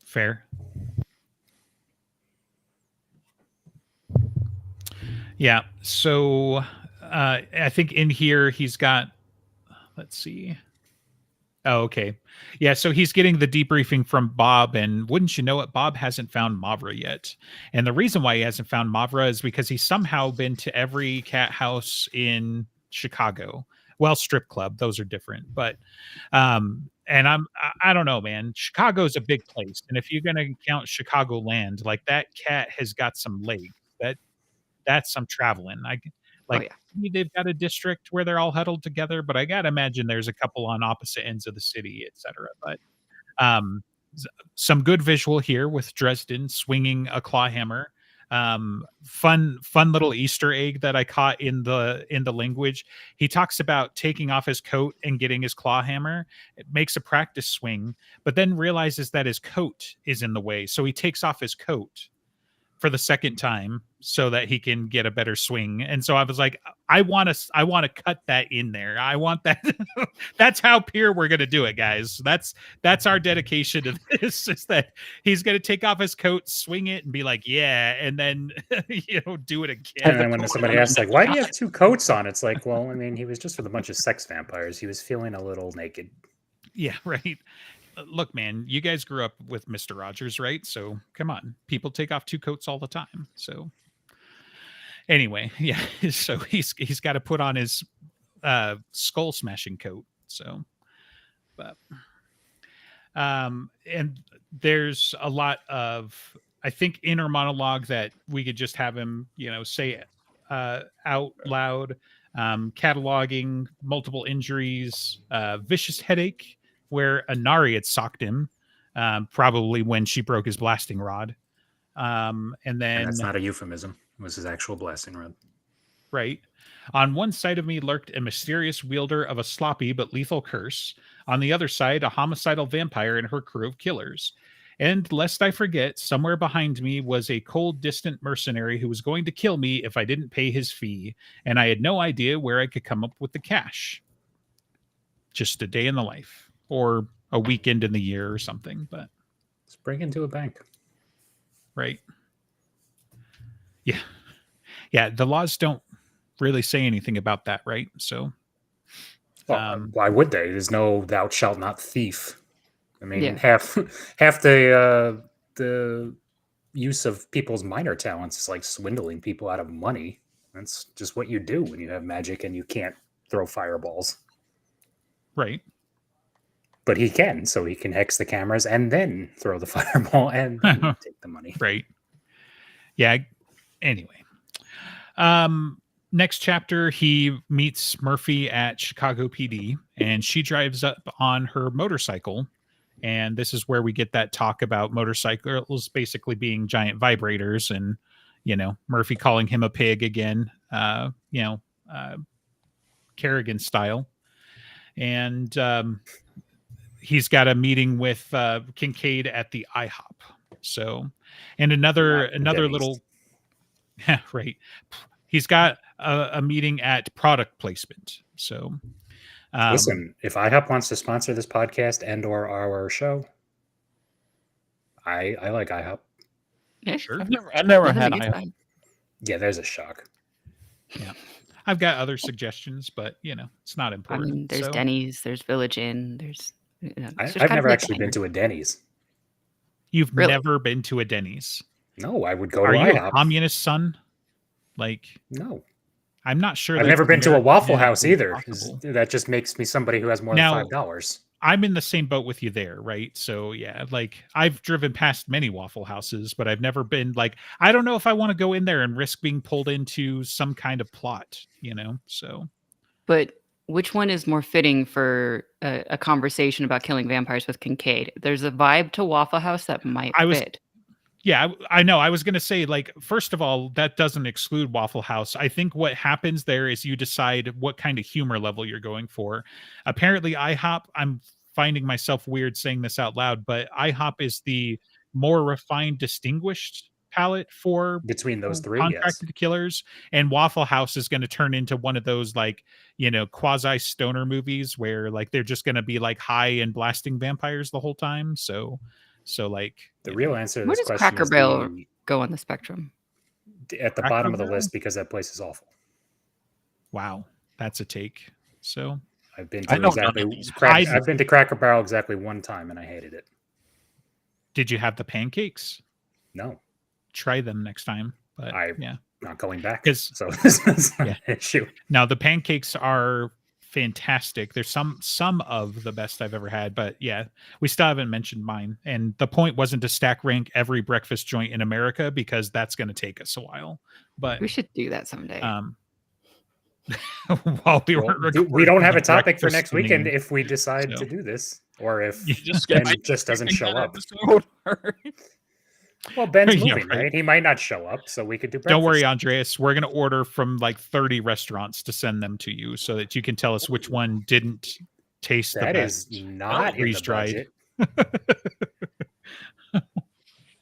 [SPEAKER 2] Fair. Yeah. So I think in here he's got, let's see. Oh, okay. Yeah, so he's getting the debriefing from Bob, and wouldn't you know it, Bob hasn't found Mavra yet. And the reason why he hasn't found Mavra is because he's somehow been to every cat house in Chicago. Well, strip club, those are different. But and I don't know, man. Chicago's a big place. And if you're gonna count Chicagoland, like that cat has got some legs. That's some traveling.
[SPEAKER 4] Oh
[SPEAKER 2] Like
[SPEAKER 4] yeah.
[SPEAKER 2] maybe they've got a district where they're all huddled together, but I gotta imagine there's a couple on opposite ends of the city, etc. But um, some good visual here with Dresden swinging a claw hammer. Fun little Easter egg that I caught in the language. He talks about taking off his coat and getting his claw hammer. It makes a practice swing, but then realizes that his coat is in the way, so he takes off his coat for the second time so that he can get a better swing. And so I was like, I want to cut that in there. I want that. That's how pure we're going to do it, guys. That's our dedication to this, is that he's going to take off his coat, swing it, and be like, yeah, and then do it again.
[SPEAKER 1] And then when somebody asks, like, why do you have two coats on? It's like, well, I mean, he was just with a bunch of sex vampires. He was feeling a little naked.
[SPEAKER 2] Yeah, right. Look, man, you guys grew up with Mr. Rogers, right? So come on, people take off two coats all the time. So anyway, yeah, so he's got to put on his skull smashing coat. So, but and there's a lot of, I think, inner monologue that we could just have him, say out loud, cataloging multiple injuries, vicious headache where Anari had socked him, probably when she broke his blasting rod. And
[SPEAKER 1] that's not a euphemism. It was his actual blasting rod.
[SPEAKER 2] Right. On one side of me lurked a mysterious wielder of a sloppy but lethal curse. On the other side, a homicidal vampire and her crew of killers. And lest I forget, somewhere behind me was a cold, distant mercenary who was going to kill me if I didn't pay his fee, and I had no idea where I could come up with the cash. Just a day in the life, or a weekend in the year or something, but...
[SPEAKER 1] Let's break into a bank.
[SPEAKER 2] Right. Yeah. Yeah, the laws don't really say anything about that, right? So...
[SPEAKER 1] Well, why would they? There's no "thou shalt not thief." I mean,
[SPEAKER 4] Yeah.
[SPEAKER 1] half the use of people's minor talents is like swindling people out of money. That's just what you do when you have magic and you can't throw fireballs.
[SPEAKER 2] Right.
[SPEAKER 1] But he can, so he can hex the cameras and then throw the fireball and take the money.
[SPEAKER 2] Right. Yeah. Anyway. Next chapter, he meets Murphy at Chicago PD, and she drives up on her motorcycle. And this is where we get that talk about motorcycles basically being giant vibrators, and, Murphy calling him a pig again, Kerrigan style. And he's got a meeting with Kincaid at the IHOP. So, and another little, right. He's got a meeting at product placement. So,
[SPEAKER 1] listen, if IHOP wants to sponsor this podcast and or our show, I like IHOP.
[SPEAKER 4] Yeah,
[SPEAKER 2] sure.
[SPEAKER 3] I've never had IHOP.
[SPEAKER 1] Yeah, there's a shock.
[SPEAKER 2] Yeah, I've got other suggestions, but it's not important.
[SPEAKER 4] I mean, there's Denny's, there's Village Inn, there's.
[SPEAKER 1] I've never actually been to a Denny's.
[SPEAKER 2] You've never been to a Denny's?
[SPEAKER 1] No, I would go
[SPEAKER 2] to
[SPEAKER 1] IHOP.
[SPEAKER 2] Are you a communist, son? Like,
[SPEAKER 1] no.
[SPEAKER 2] I'm not sure.
[SPEAKER 1] I've never been to a Waffle House either. That just makes me somebody who has more than $5.
[SPEAKER 2] I'm in the same boat with you there, right? So yeah, like I've driven past many Waffle Houses, but I've never been like, I don't know if I want to go in there and risk being pulled into some kind of plot, so.
[SPEAKER 4] But which one is more fitting for a conversation about killing vampires with Kincaid? There's a vibe to Waffle House that might fit.
[SPEAKER 2] Yeah, I know. I was going to say, like, first of all, that doesn't exclude Waffle House. I think what happens there is you decide what kind of humor level you're going for. Apparently, IHOP, I'm finding myself weird saying this out loud, but IHOP is the more refined, distinguished palette for
[SPEAKER 1] between those three
[SPEAKER 2] contracted killers, and Waffle House is going to turn into one of those, like, quasi stoner movies where, like, they're just going to be like high and blasting vampires the whole time. So like
[SPEAKER 1] the real answer to
[SPEAKER 4] this
[SPEAKER 1] question
[SPEAKER 4] Cracker Barrel go on the spectrum?
[SPEAKER 1] at the
[SPEAKER 2] Cracker
[SPEAKER 1] bottom of the
[SPEAKER 2] Barrel?
[SPEAKER 1] list because that place is awful.
[SPEAKER 2] Wow, that's a take. So
[SPEAKER 1] I've been to I've been to Cracker Barrel exactly one time and I hated it.
[SPEAKER 2] Did you have the pancakes?
[SPEAKER 1] No.
[SPEAKER 2] Try them next time. But
[SPEAKER 1] I'm not going back.
[SPEAKER 2] So
[SPEAKER 1] that's not an issue.
[SPEAKER 2] Now the pancakes are fantastic. They're some of the best I've ever had, but yeah, we still haven't mentioned mine. And the point wasn't to stack rank every breakfast joint in America because that's going to take us a while. But
[SPEAKER 4] we should do that someday.
[SPEAKER 2] While we weren't recording,
[SPEAKER 1] we don't have a topic for next weekend if we decide to do this, or if Ben just doesn't show up. Well, Ben's moving, right? He might not show up, so we could do breakfast.
[SPEAKER 2] Don't worry, Andreas. We're going to order from like 30 restaurants to send them to you so that you can tell us which one didn't taste the best.
[SPEAKER 1] That is not in the budget.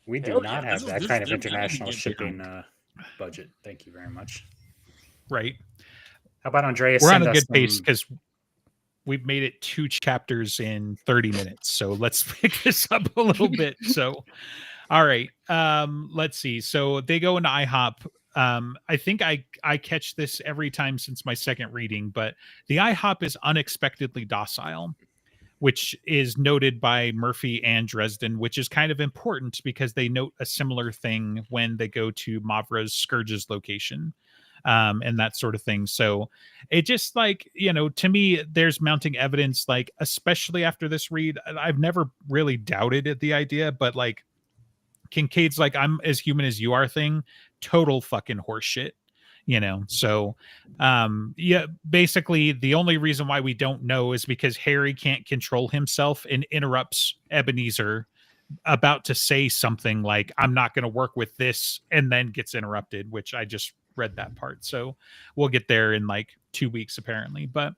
[SPEAKER 1] We do not have that kind of international shipping budget. Thank you very much.
[SPEAKER 2] Right.
[SPEAKER 1] How about Andreas?
[SPEAKER 2] We're on a good pace because we've made it 2 chapters in 30 minutes. So let's pick this up a little bit. So, all right. Let's see. So they go into IHOP. I think I catch this every time since my second reading, but the IHOP is unexpectedly docile, which is noted by Murphy and Dresden, which is kind of important because they note a similar thing when they go to Mavra's Scourge's location. And that sort of thing. So it just like, to me, there's mounting evidence, like, especially after this read, I've never really doubted the idea, but like Kincaid's like, I'm as human as you are thing, total fucking horseshit, So, yeah, basically the only reason why we don't know is because Harry can't control himself and interrupts Ebenezer about to say something like, I'm not going to work with this, and then gets interrupted, which I just read that part. So we'll get there in like 2 weeks apparently. But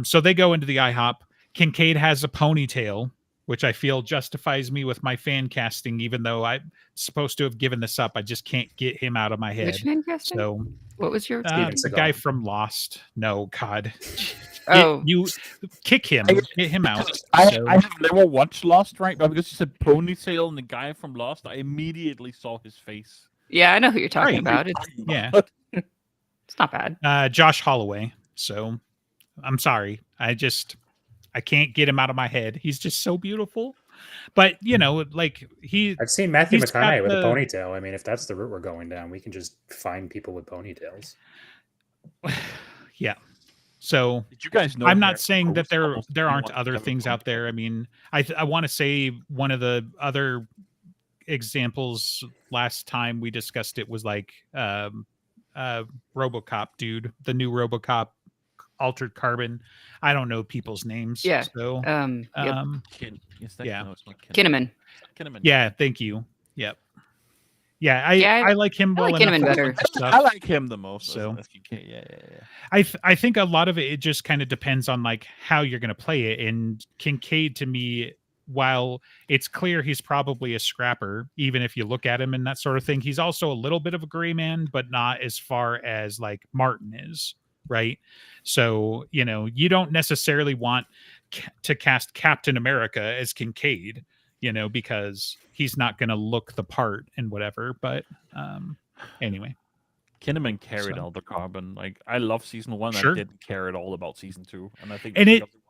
[SPEAKER 2] so they go into the IHOP. Kincaid has a ponytail, which I feel justifies me with my fan casting, even though I'm supposed to have given this up. I just can't get him out of my head.
[SPEAKER 4] Which fan casting? So what was your
[SPEAKER 2] the guy from Lost? No, God.
[SPEAKER 4] You
[SPEAKER 2] kick him, get him out.
[SPEAKER 3] I have never watched Lost, right? But because you said ponytail and the guy from Lost, I immediately saw his face.
[SPEAKER 4] Yeah, I know who you're talking about. It's not bad.
[SPEAKER 2] Josh Holloway. So I'm sorry. I can't get him out of my head. He's just so beautiful. But like
[SPEAKER 1] I've seen Matthew McConaughey with a ponytail. I mean, if that's the route we're going down, we can just find people with ponytails.
[SPEAKER 2] Yeah. So
[SPEAKER 3] did you guys know?
[SPEAKER 2] I'm not saying that there aren't other things out there. I mean, I want to say one of the other examples last time we discussed it was like RoboCop dude, the new RoboCop, Altered Carbon. I don't know people's names.
[SPEAKER 4] Yeah.
[SPEAKER 2] So
[SPEAKER 4] Kinnaman.
[SPEAKER 2] Yeah, thank you. Yep. Yeah, I like him well enough.
[SPEAKER 4] Kinnaman better.
[SPEAKER 3] I like him the most.
[SPEAKER 2] So
[SPEAKER 3] yeah.
[SPEAKER 2] I think a lot of it just kind of depends on like how you're going to play it. And Kincaid, to me, while it's clear he's probably a scrapper, even if you look at him and that sort of thing, he's also a little bit of a gray man, but not as far as like Martin is, right? So, you don't necessarily want to cast Captain America as Kincaid, because he's not going to look the part and whatever. But anyway.
[SPEAKER 3] Kinnaman carried Altered Carbon. Like, I love season 1.
[SPEAKER 2] Sure.
[SPEAKER 3] I didn't care at all about season 2, and I think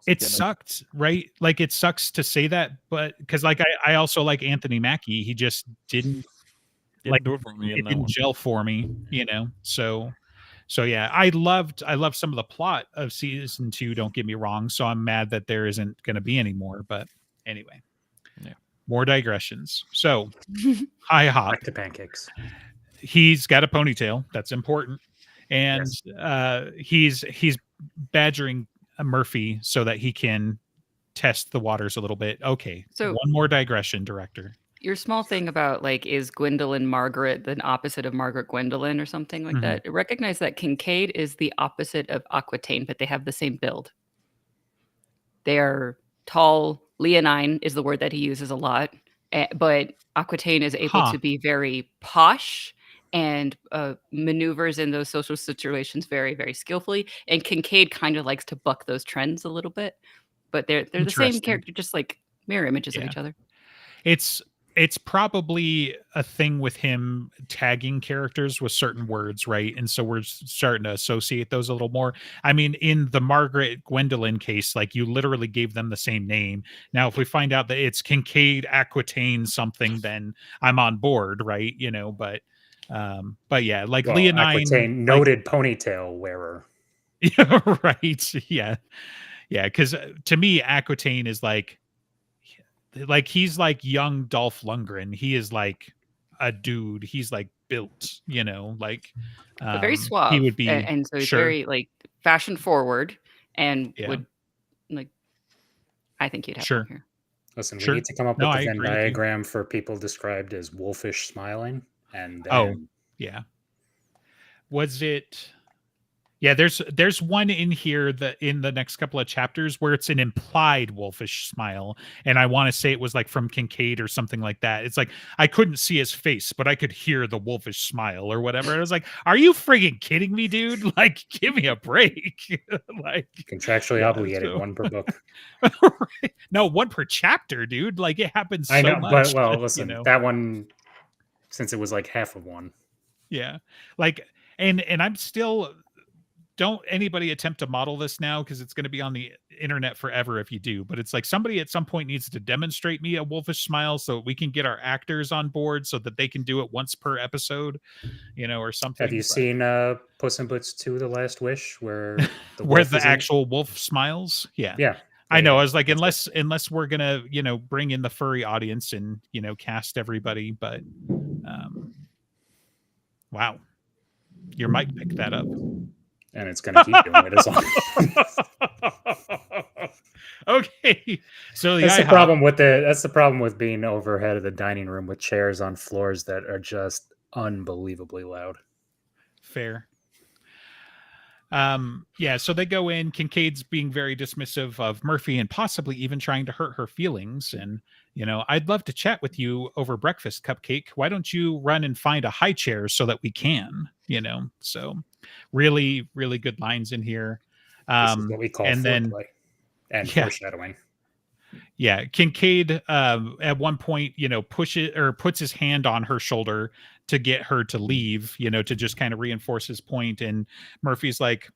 [SPEAKER 2] it sucked, right? Like, it sucks to say that, but because like I also like Anthony Mackie, he just didn't
[SPEAKER 3] do it for me.
[SPEAKER 2] It didn't gel for me, So yeah, I loved some of the plot of season 2. Don't get me wrong. So I'm mad that there isn't going to be any more. But anyway, more digressions. So IHOP.
[SPEAKER 1] Back to pancakes.
[SPEAKER 2] He's got a ponytail. That's important. And he's badgering Murphy so that he can test the waters a little bit. Okay. So one more digression, director.
[SPEAKER 4] Your small thing about like, is Gwendolyn Margaret the opposite of Margaret Gwendolyn or something like that? Recognize that Kincaid is the opposite of Aquitaine, but they have the same build. They are tall. Leonine is the word that he uses a lot, but Aquitaine is able to be very posh and maneuvers in those social situations very, very skillfully. And Kincaid kind of likes to buck those trends a little bit, but they're the same character, just like mirror images of each other.
[SPEAKER 2] it's probably a thing with him tagging characters with certain words, right? And so we're starting to associate those a little more. I mean, in the Margaret Gwendolyn case, like you literally gave them the same name. Now, if we find out that it's Kincaid Aquitaine something, then I'm on board, right? But yeah, like Leonine,
[SPEAKER 1] Aquitaine, noted ponytail wearer.
[SPEAKER 2] Yeah, right. Yeah. Because to me, Aquitaine is like he's like young Dolph Lundgren. He is like a dude. He's like built, like
[SPEAKER 4] but very suave.
[SPEAKER 2] He would be,
[SPEAKER 4] and so he's very like fashion forward, and would like. I think you'd have him here.
[SPEAKER 1] Listen, we need to come up with the Venn diagram for people described as wolfish smiling, and then...
[SPEAKER 2] was it? Yeah, there's one in here that in the next couple of chapters where it's an implied wolfish smile, and I want to say it was like from Kincaid or something like that. It's like I couldn't see his face, but I could hear the wolfish smile or whatever. I was like, "Are you friggin' kidding me, dude? Like, give me a break!" Like
[SPEAKER 1] contractually obligated, one per book.
[SPEAKER 2] Right. No, one per chapter, dude. Like it happens. I know, much,
[SPEAKER 1] but listen, that one, since it was like half of one.
[SPEAKER 2] Yeah, like and I'm still. Don't anybody attempt to model this now because it's going to be on the internet forever if you do. But it's like somebody at some point needs to demonstrate me a wolfish smile so we can get our actors on board so that they can do it once per episode, or something.
[SPEAKER 1] Have you seen Puss in Boots 2: The Last Wish, where
[SPEAKER 2] the actual wolf smiles? Yeah. I know. I was like, unless we're gonna bring in the furry audience and cast everybody, but wow, your mic picked that up.
[SPEAKER 1] And it's going to keep doing it as long.
[SPEAKER 2] Okay, so
[SPEAKER 1] that's the problem with being overhead of the dining room with chairs on floors that are just unbelievably loud.
[SPEAKER 2] Fair. So they go in. Kincaid's being very dismissive of Murphy and possibly even trying to hurt her feelings. And I'd love to chat with you over breakfast, Cupcake. Why don't you run and find a high chair so that we can? So really, really good lines in here.
[SPEAKER 1] This is what we call foreplay and foreshadowing.
[SPEAKER 2] Yeah, Kincaid at one point, puts his hand on her shoulder to get her to leave, to just kind of reinforce his point. And Murphy's like,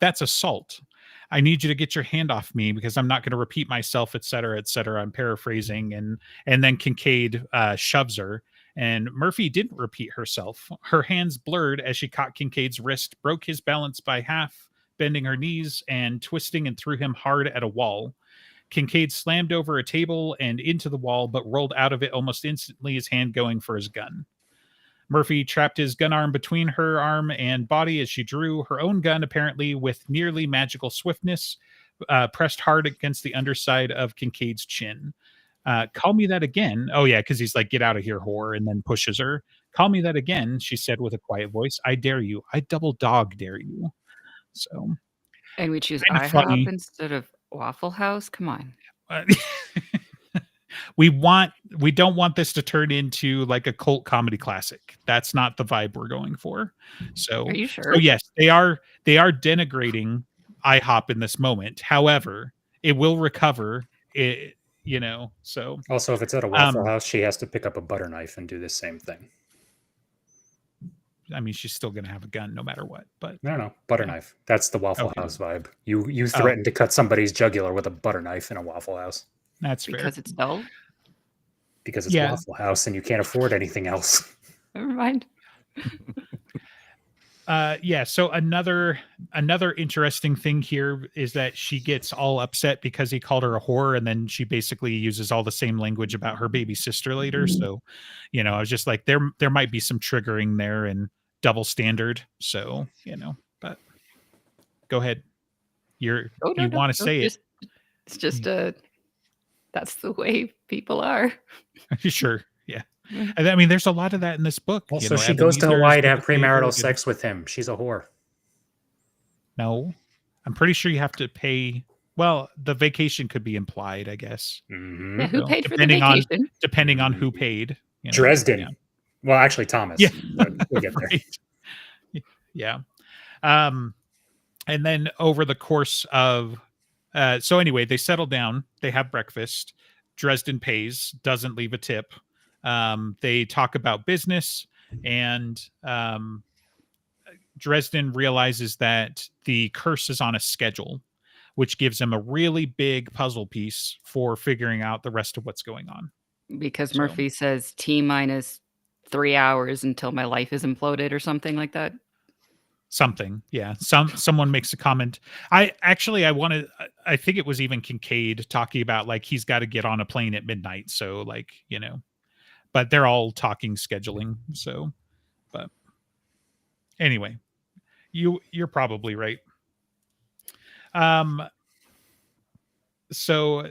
[SPEAKER 2] "That's assault. I need you to get your hand off me because I'm not going to repeat myself, et cetera, et cetera." I'm paraphrasing. And then Kincaid shoves her. And Murphy didn't repeat herself. Her hands blurred as she caught Kincaid's wrist, broke his balance by half, bending her knees and twisting, and threw him hard at a wall. Kincaid slammed over a table and into the wall, but rolled out of it almost instantly, his hand going for his gun. Murphy trapped his gun arm between her arm and body as she drew her own gun, apparently with nearly magical swiftness, pressed hard against the underside of Kincaid's chin. "Call me that again." Oh, yeah, because he's like, "Get out of here, whore," and then pushes her. "Call me that again," she said with a quiet voice. "I dare you. I double dog dare you." So,
[SPEAKER 4] and we choose IHOP instead of Waffle House. Come on.
[SPEAKER 2] We don't want this to turn into like a cult comedy classic. That's not the vibe we're going for. So,
[SPEAKER 4] are you sure?
[SPEAKER 2] So yes, they are denigrating IHOP in this moment. However, it will recover. So
[SPEAKER 1] also, if it's at a Waffle House, she has to pick up a butter knife and do the same thing.
[SPEAKER 2] I mean, she's still going to have a gun no matter what. But
[SPEAKER 1] no, butter knife. That's the Waffle House vibe. You threaten to cut somebody's jugular with a butter knife in a Waffle House.
[SPEAKER 2] That's fair.
[SPEAKER 4] Because it's dull.
[SPEAKER 1] Because it's Waffle House and you can't afford anything else.
[SPEAKER 4] Never mind.
[SPEAKER 2] So another interesting thing here is that she gets all upset because he called her a whore, and then she basically uses all the same language about her baby sister later. So, I was just like, there might be some triggering there and double standard. So, but go ahead. You want to say it.
[SPEAKER 4] It's just that's the way people are.
[SPEAKER 2] Sure. Yeah. I mean, there's a lot of that in this book.
[SPEAKER 1] Also, she goes to Hawaii to have premarital sex with him. She's a whore.
[SPEAKER 2] No, I'm pretty sure you have to pay. Well, the vacation could be implied, I guess.
[SPEAKER 1] Mm-hmm.
[SPEAKER 4] Yeah, who paid for the vacation?
[SPEAKER 2] Depending on who paid.
[SPEAKER 1] Dresden. Yeah. Well, actually, Thomas.
[SPEAKER 2] Yeah.
[SPEAKER 1] We'll get there.
[SPEAKER 2] Right. Yeah. And then over the course of, so anyway, they settle down. They have breakfast. Dresden pays, doesn't leave a tip. They talk about business, and Dresden realizes that the curse is on a schedule, which gives him a really big puzzle piece for figuring out the rest of what's going on.
[SPEAKER 4] Because Murphy says T minus 3 hours until my life is imploded or something like that.
[SPEAKER 2] Something, yeah. Someone makes a comment. I think it was even Kincaid talking about like he's got to get on a plane at midnight. So like, you know, but they're all talking scheduling. So, but anyway, you're probably right. So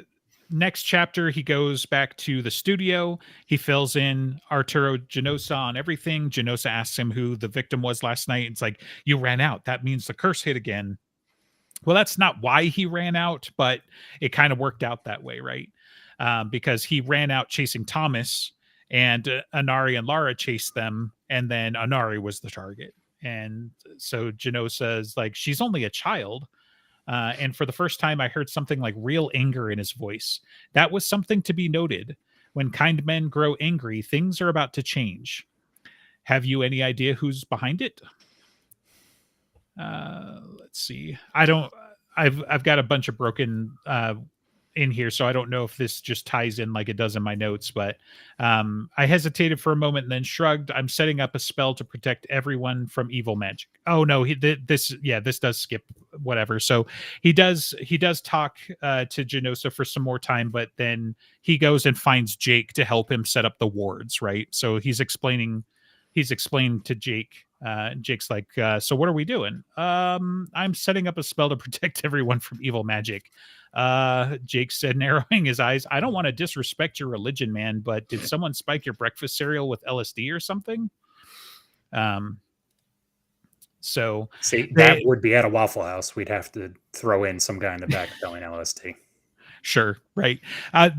[SPEAKER 2] next chapter, he goes back to the studio. He fills in Arturo Genosa on everything. Genosa asks him who the victim was last night. It's like, you ran out. That means the curse hit again. Well, that's not why he ran out, but it kind of worked out that way, right? Because he ran out chasing Thomas, and Anari and Lara chased them, and then Anari was the target. And so Genosa is like, she's only a child. And for the first time, I heard something like real anger in his voice. That was something to be noted. When kind men grow angry, things are about to change. Have you any idea who's behind it? Let's see. I've got a bunch of broken in here, so I don't know if this just ties in like it does in my notes, but I hesitated for a moment and then shrugged. I'm setting up a spell to protect everyone from evil magic. Oh no, this does skip whatever. So he does talk to Genosa for some more time, but then he goes and finds Jake to help him set up the wards, right? So he's explained to Jake. Jake's like, so what are we doing? I'm setting up a spell to protect everyone from evil magic. Jake said, narrowing his eyes, I don't want to disrespect your religion, man, but did someone spike your breakfast cereal with LSD or something? So
[SPEAKER 1] see, that would be at a Waffle House. We'd have to throw in some guy in the back selling LSD.
[SPEAKER 2] Sure, right.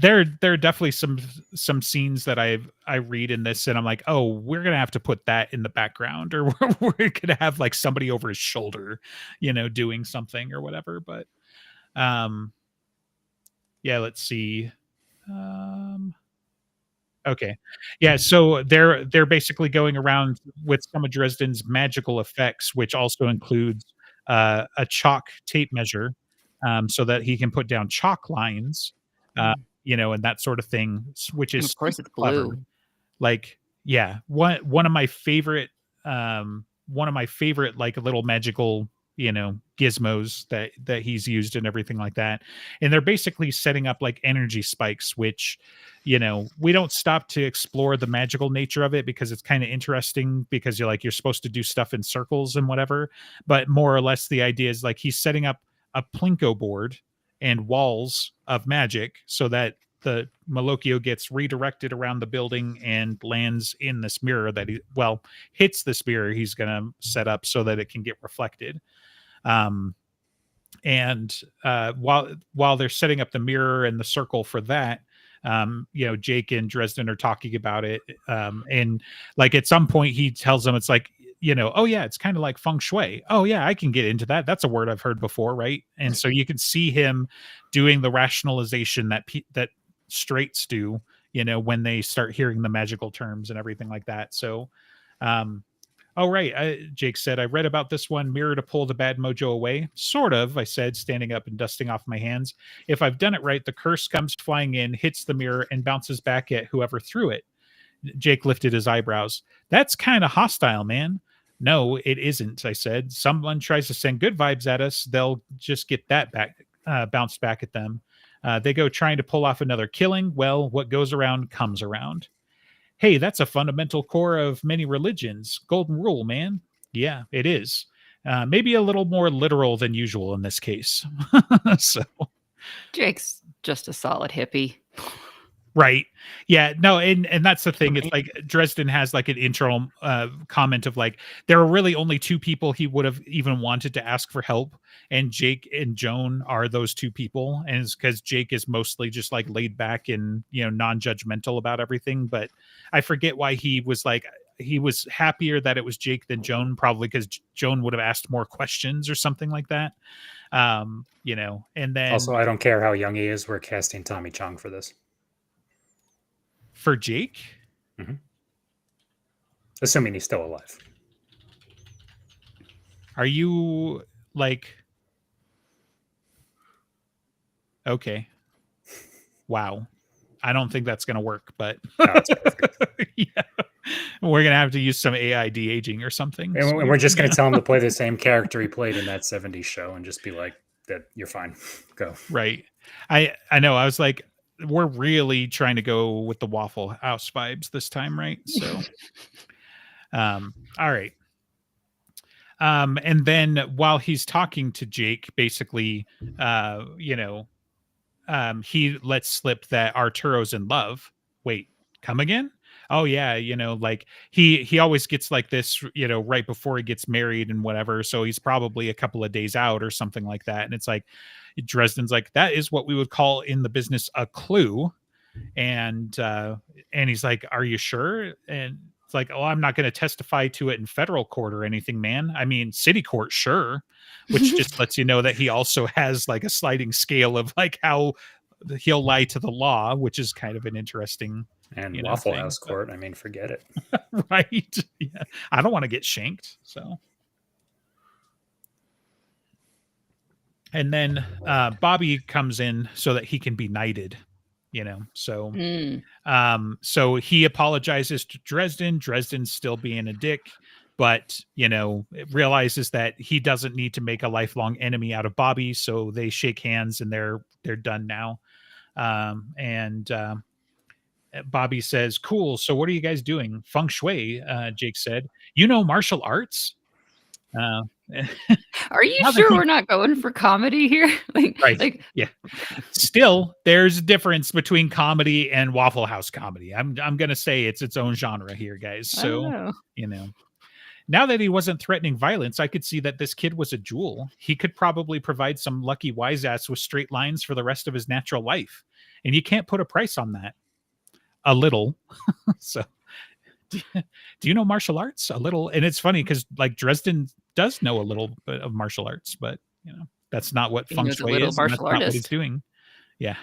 [SPEAKER 2] There are definitely some scenes that I read in this, and I'm like, oh, we're gonna have to put that in the background, or we're gonna have like somebody over his shoulder, you know, doing something or whatever. But yeah, let's see. Okay, yeah. So they're basically going around with some of Dresden's magical effects, which also includes a chalk tape measure. So that he can put down chalk lines, you know, and that sort of thing, which is
[SPEAKER 4] and of course it's
[SPEAKER 2] clever.
[SPEAKER 4] blue.
[SPEAKER 2] Like, yeah, one of my favorite like little magical, you know, gizmos that he's used and everything like that. And they're basically setting up like energy spikes, which, you know, we don't stop to explore the magical nature of it because it's kind of interesting because you're supposed to do stuff in circles and whatever. But more or less the idea is like he's setting up a plinko board and walls of magic so that the Malocchio gets redirected around the building and lands in this mirror that hits this mirror he's going to set up so that it can get reflected. While they're setting up the mirror and the circle for that, you know, Jake and Dresden are talking about it. And like at some point he tells them, it's like, you know, oh yeah, it's kind of like feng shui. Oh yeah, I can get into that. That's a word I've heard before, right? And so you can see him doing the rationalization that straights do, you know, when they start hearing the magical terms and everything like that. So, oh right, Jake said, I read about this one, mirror to pull the bad mojo away. Sort of, I said, standing up and dusting off my hands. If I've done it right, the curse comes flying in, hits the mirror, and bounces back at whoever threw it. Jake lifted his eyebrows. That's kind of hostile, man. No, it isn't, I said. Someone tries to send good vibes at us, they'll just get that back, bounced back at them. They go trying to pull off another killing. Well, what goes around comes around. Hey, that's a fundamental core of many religions. Golden rule, man. Yeah, it is. Maybe a little more literal than usual in this case. So
[SPEAKER 4] Jake's just a solid hippie.
[SPEAKER 2] Right. Yeah. No, and that's the thing. It's like Dresden has like an internal comment of like, there are really only two people he would have even wanted to ask for help. And Jake and Joan are those two people. And it's because Jake is mostly just like laid back and, you know, non-judgmental about everything. But I forget why he was like, he was happier that it was Jake than Joan, probably because Joan would have asked more questions or something like that. You know, and then
[SPEAKER 1] also, I don't care how young he is. We're casting Tommy Chong for this.
[SPEAKER 2] For Jake?
[SPEAKER 1] Mm-hmm. Assuming he's still alive.
[SPEAKER 2] Are you like... Okay. Wow. I don't think that's going to work, but
[SPEAKER 1] no, it's perfect.
[SPEAKER 2] Yeah. We're going to have to use some AI de-aging or something.
[SPEAKER 1] And we're just going to tell him to play the same character he played in that 70s show and just be like, that you're fine. Go.
[SPEAKER 2] Right. I know. I was like, we're really trying to go with the Waffle House vibes this time, right? So, all right. And then while he's talking to Jake, basically, he lets slip that Arturo's in love. Wait, come again? Oh yeah, like he always gets like this, right before he gets married and whatever. So he's probably a couple of days out or something like that. And it's like Dresden's like, that is what we would call in the business a clue. And he's like, are you sure? And it's like, oh, I'm not going to testify to it in federal court or anything, man. I mean, city court, sure. Which just lets you know that he also has like a sliding scale of like how he'll lie to the law, which is kind of an interesting.
[SPEAKER 1] And Waffle House court, I mean, forget it.
[SPEAKER 2] Right. Yeah. I don't want to get shanked. So. And then Bobby comes in so that he can be knighted, so so he apologizes to Dresden. Dresden's still being a dick, but realizes that he doesn't need to make a lifelong enemy out of Bobby, so they shake hands and they're done now. Bobby says, cool, so what are you guys doing? Feng Shui, Jake said. Martial arts?
[SPEAKER 4] Are you sure we're not going for comedy here?
[SPEAKER 2] Right. Yeah. Still, there's a difference between comedy and Waffle House comedy. I'm gonna say it's its own genre here, guys. So now that he wasn't threatening violence, I could see that this kid was a jewel. He could probably provide some lucky wise ass with straight lines for the rest of his natural life, and you can't put a price on that. A little. So. Do you know martial arts? A little. And it's funny because like Dresden does know a little bit of martial arts, but that's not what Feng Shui is. That's not what he's doing. Yeah.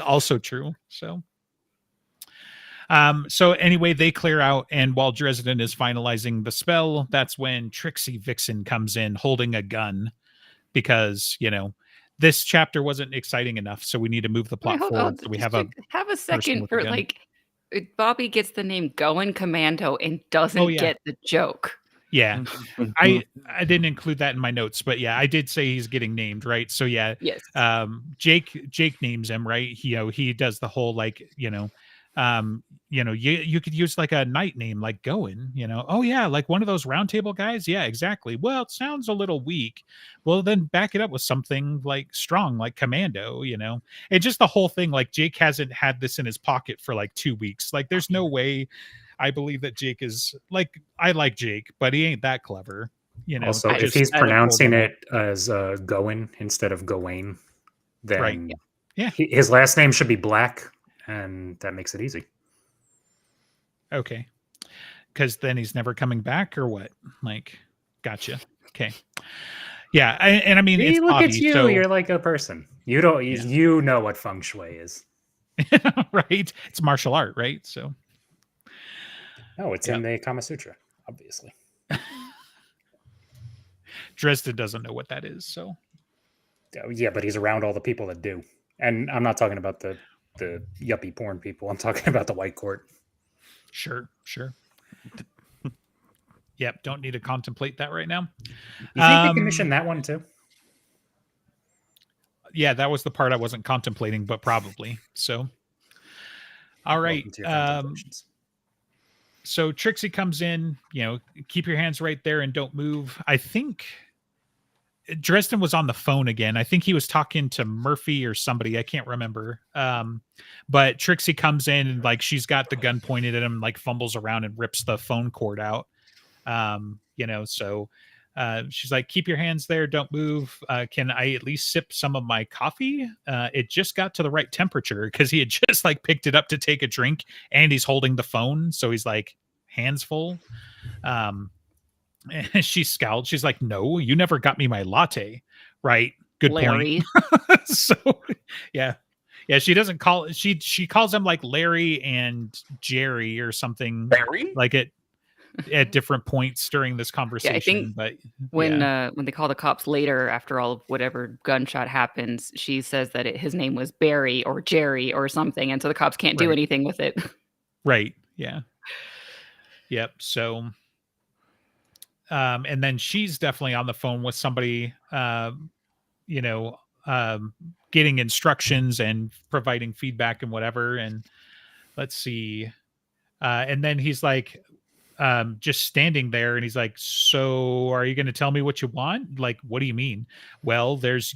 [SPEAKER 2] Also true. So anyway, they clear out, and while Dresden is finalizing the spell, that's when Trixie Vixen comes in holding a gun because this chapter wasn't exciting enough, so we need to move the plot forward. So we have
[SPEAKER 4] a second for like Bobby gets the name Going Commando and doesn't get the joke.
[SPEAKER 2] Yeah. I didn't include that in my notes, but yeah, I did say he's getting named, right? So yeah.
[SPEAKER 4] Yes.
[SPEAKER 2] Jake names him, right? He does the whole like, you could use like a knight name like Going, oh yeah, like one of those round table guys. Yeah, exactly. Well, it sounds a little weak. Well, then back it up with something like strong, like Commando, and just the whole thing. Like Jake hasn't had this in his pocket for like 2 weeks. Like there's no way I believe that Jake is like, I like Jake, but he ain't that clever.
[SPEAKER 1] Also, if he's pronouncing it as Going instead of Gawain, then
[SPEAKER 2] right. Yeah,
[SPEAKER 1] his last name should be Black. And that makes it easy.
[SPEAKER 2] Okay. Because then he's never coming back or what? Like, gotcha. Okay. Yeah. I mean, it's
[SPEAKER 1] look
[SPEAKER 2] Bobby,
[SPEAKER 1] at you.
[SPEAKER 2] So...
[SPEAKER 1] You're like a person. You don't, you know what Feng Shui is.
[SPEAKER 2] Right. It's martial art, right? So.
[SPEAKER 1] No, it's in the Kama Sutra, obviously.
[SPEAKER 2] Dresden doesn't know what that is. So.
[SPEAKER 1] Yeah, but he's around all the people that do. And I'm not talking about the yuppie porn people. I'm talking about the white court.
[SPEAKER 2] Sure. Yep. Don't need to contemplate that right now.
[SPEAKER 1] You think they commissioned that one too?
[SPEAKER 2] Yeah, that was the part I wasn't contemplating, but probably. So, all right. So Trixie comes in, keep your hands right there and don't move. I think Dresden was on the phone again. I think he was talking to Murphy or somebody. I can't remember. But Trixie comes in and like she's got the gun pointed at him, like fumbles around and rips the phone cord out. So she's like, keep your hands there. Don't move. Can I at least sip some of my coffee? It just got to the right temperature because he had just like picked it up to take a drink and he's holding the phone. So he's like hands full. And she scowled. She's like, no, you never got me my latte. Right. Good
[SPEAKER 4] Larry.
[SPEAKER 2] point. So, yeah. Yeah, she doesn't call she calls him like Larry and Jerry or something.
[SPEAKER 3] Barry?
[SPEAKER 2] Like at different points during this conversation.
[SPEAKER 4] Yeah, I think
[SPEAKER 2] but
[SPEAKER 4] when they call the cops later after all of whatever gunshot happens, she says that his name was Barry or Jerry or something, and so the cops can't do anything with it.
[SPEAKER 2] Right. Yeah. Yep. So and then she's definitely on the phone with somebody you know, getting instructions and providing feedback and whatever. And let's see. And then he's like, just standing there, and he's like, so are you going to tell me what you want? Like, what do you mean? Well, there's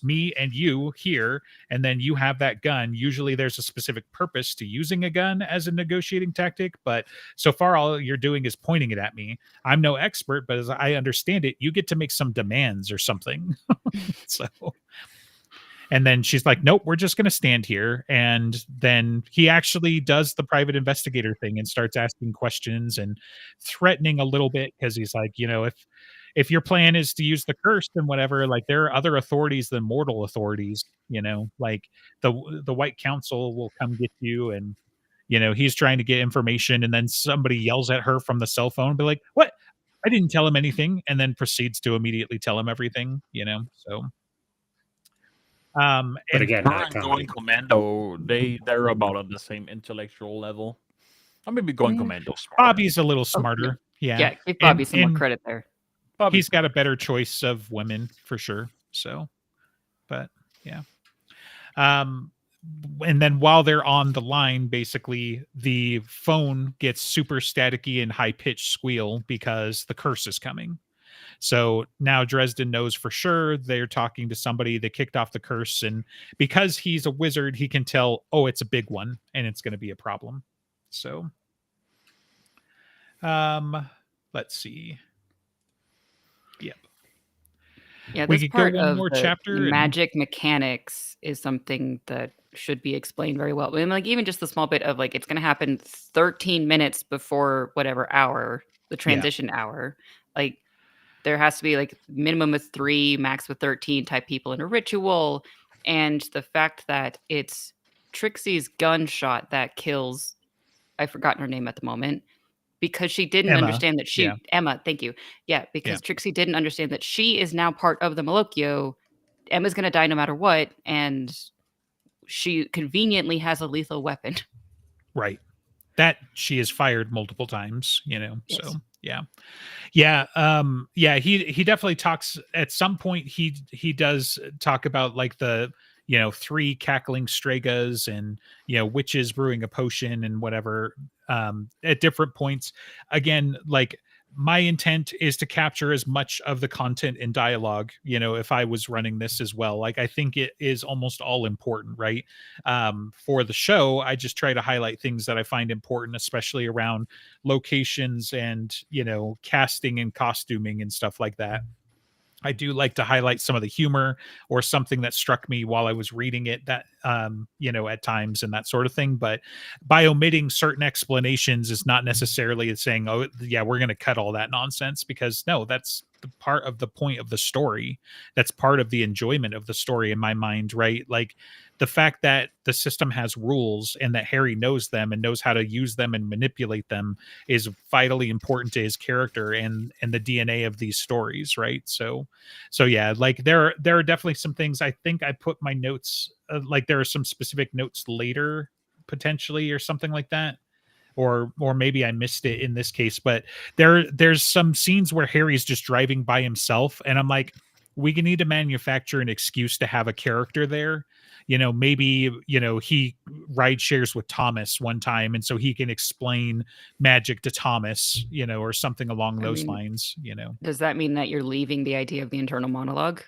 [SPEAKER 2] me and you here, and then you have that gun. Usually there's a specific purpose to using a gun as a negotiating tactic, but so far all you're doing is pointing it at me. I'm no expert, but as I understand it, you get to make some demands or something. So and then she's like, nope, we're just going to stand here. And then he actually does the private investigator thing and starts asking questions and threatening a little bit, because he's like, if your plan is to use the curse and whatever, like there are other authorities than mortal authorities, like the White Council will come get you. And, he's trying to get information, and then somebody yells at her from the cell phone, be like, what? I didn't tell him anything. And then proceeds to immediately tell him everything, so.
[SPEAKER 1] But again,
[SPEAKER 3] Going Commando, they're about on the same intellectual level. I may be going Commando. Smarter.
[SPEAKER 2] Bobby's a little smarter.
[SPEAKER 4] Yeah, give Bobby some more credit there.
[SPEAKER 2] He's got a better choice of women for sure. So, but yeah. And then while they're on the line, basically the phone gets super staticky and high pitched squeal because the curse is coming. So now Dresden knows for sure they're talking to somebody. They kicked off the curse, and because he's a wizard, he can tell, oh, it's a big one and it's going to be a problem. So, let's see. Yep.
[SPEAKER 4] Yeah, this part of the magic mechanics is something that should be explained very well. I mean, like even just the small bit of like it's going to happen 13 minutes before whatever hour, the transition hour, like. There has to be like minimum of 3, max of 13 type people in a ritual. And the fact that it's Trixie's gunshot that kills, I've forgotten her name at the moment, because she didn't understand that Emma, thank you. Yeah, because Trixie didn't understand that she is now part of the Malocchio. Emma's going to die no matter what. And she conveniently has a lethal weapon.
[SPEAKER 2] Right. That she has fired multiple times, yes. So yeah. He definitely talks at some point. He does talk about like the 3 cackling Stregas and witches brewing a potion and whatever at different points. Again, like my intent is to capture as much of the content in dialogue, if I was running this as well. Like I think it is almost all important, right? For the show, I just try to highlight things that I find important, especially around locations and, casting and costuming and stuff like that. I do like to highlight some of the humor or something that struck me while I was reading it that, at times and that sort of thing. But by omitting certain explanations is not necessarily saying, oh, yeah, we're going to cut all that nonsense, because no, that's the part of the point of the story. That's part of the enjoyment of the story in my mind, right? Like the fact that the system has rules and that Harry knows them and knows how to use them and manipulate them is vitally important to his character and the DNA of these stories, right? So yeah, like there are definitely some things. I think I put my notes like there are some specific notes later potentially or something like that. Or maybe I missed it in this case, but there's some scenes where Harry's just driving by himself, and I'm like, we need to manufacture an excuse to have a character there. Maybe he ride shares with Thomas one time, and so he can explain magic to Thomas, or something along those lines.
[SPEAKER 4] Does that mean that you're leaving the idea of the internal monologue?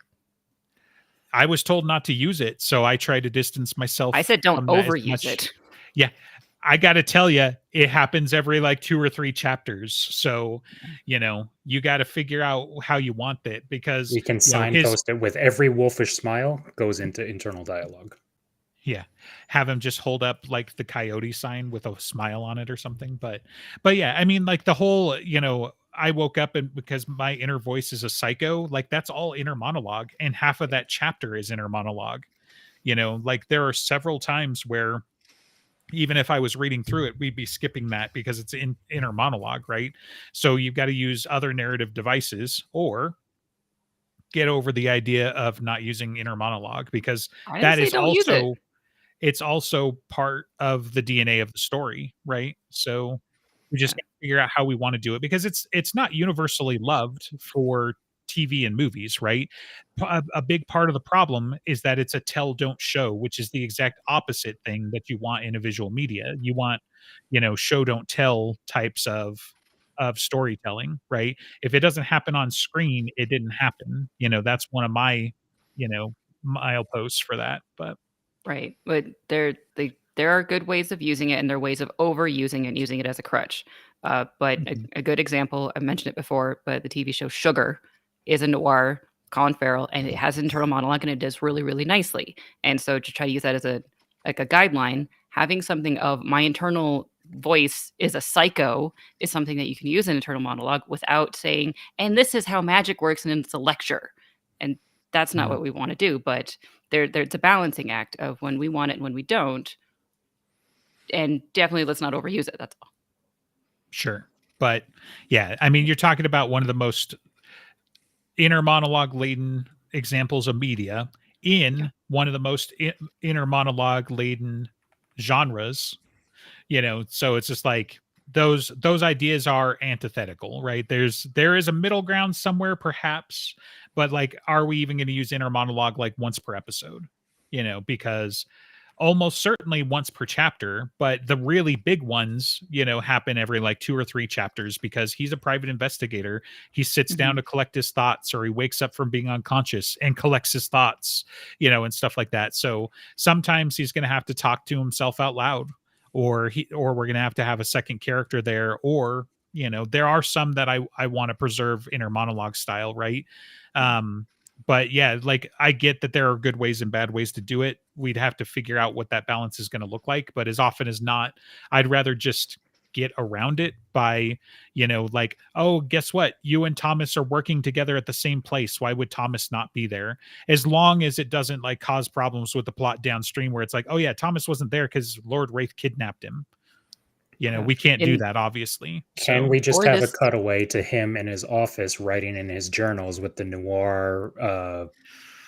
[SPEAKER 2] I was told not to use it, so I try to distance myself.
[SPEAKER 4] I said don't overuse it.
[SPEAKER 2] Yeah. I got to tell you, it happens every like 2 or 3 chapters. So, you got to figure out how you want it, because
[SPEAKER 1] you can signpost it with every wolfish smile goes into internal dialogue.
[SPEAKER 2] Yeah. Have him just hold up like the coyote sign with a smile on it or something. But yeah, I mean, like the whole, I woke up and because my inner voice is a psycho, like that's all inner monologue. And half of that chapter is inner monologue. Like there are several times where even if I was reading through it, we'd be skipping that because it's in inner monologue, right? So you've got to use other narrative devices or get over the idea of not using inner monologue because
[SPEAKER 4] I didn't
[SPEAKER 2] that
[SPEAKER 4] say
[SPEAKER 2] is
[SPEAKER 4] don't use it.
[SPEAKER 2] also it's also part of the DNA of the story, right? So we just
[SPEAKER 4] Yeah.
[SPEAKER 2] gotta figure out how we want to do it because it's not universally loved for TV and movies, right? A big part of the problem is that it's a tell don't show, which is the exact opposite thing that you want in a visual media. You want, show don't tell types of storytelling, right? If it doesn't happen on screen, it didn't happen. That's one of my, mileposts for that. But
[SPEAKER 4] Right, but there are good ways of using it, and there are ways of overusing it and using it as a crutch. But a,
[SPEAKER 2] Mhm.
[SPEAKER 4] a good example, I mentioned it before, but the TV show Sugar is a noir, Colin Farrell, and it has internal monologue, and it does really, really nicely. And so to try to use that as a guideline, having something of my internal voice is a psycho is something that you can use in internal monologue without saying, and this is how magic works, and it's a lecture. And that's not
[SPEAKER 2] Mhm.
[SPEAKER 4] what we want to do, but it's a balancing act of when we want it and when we don't, and definitely let's not overuse it, that's all.
[SPEAKER 2] Sure. But yeah, I mean, you're talking about one of the most inner monologue laden examples of media
[SPEAKER 4] Yeah.
[SPEAKER 2] in one of the most inner monologue laden genres, so it's just like those ideas are antithetical, right? There is a middle ground somewhere perhaps, but like are we even going to use inner monologue like once per episode? Because almost certainly once per chapter, but the really big ones, happen every like 2 or 3 chapters because he's a private investigator. He sits down
[SPEAKER 4] Mhm.
[SPEAKER 2] to collect his thoughts or he wakes up from being unconscious and collects his thoughts, and stuff like that. So sometimes he's going to have to talk to himself out loud or we're going to have a second character there or there are some that I want to preserve inner monologue style, right?
[SPEAKER 4] Yeah.
[SPEAKER 2] But yeah, like I get that there are good ways and bad ways to do it. We'd have to figure out what that balance is going to look like. But as often as not, I'd rather just get around it by, like, oh, guess what? You and Thomas are working together at the same place. Why would Thomas not be there? As long as it doesn't like cause problems with the plot downstream where it's like, oh yeah, Thomas wasn't there because Lord Wraith kidnapped him.
[SPEAKER 4] Yeah.
[SPEAKER 2] We can't do
[SPEAKER 4] And
[SPEAKER 2] that, obviously.
[SPEAKER 1] Can
[SPEAKER 2] So
[SPEAKER 1] we just
[SPEAKER 4] or
[SPEAKER 1] have a
[SPEAKER 4] this
[SPEAKER 1] cutaway to him in his office writing in his journals with the noir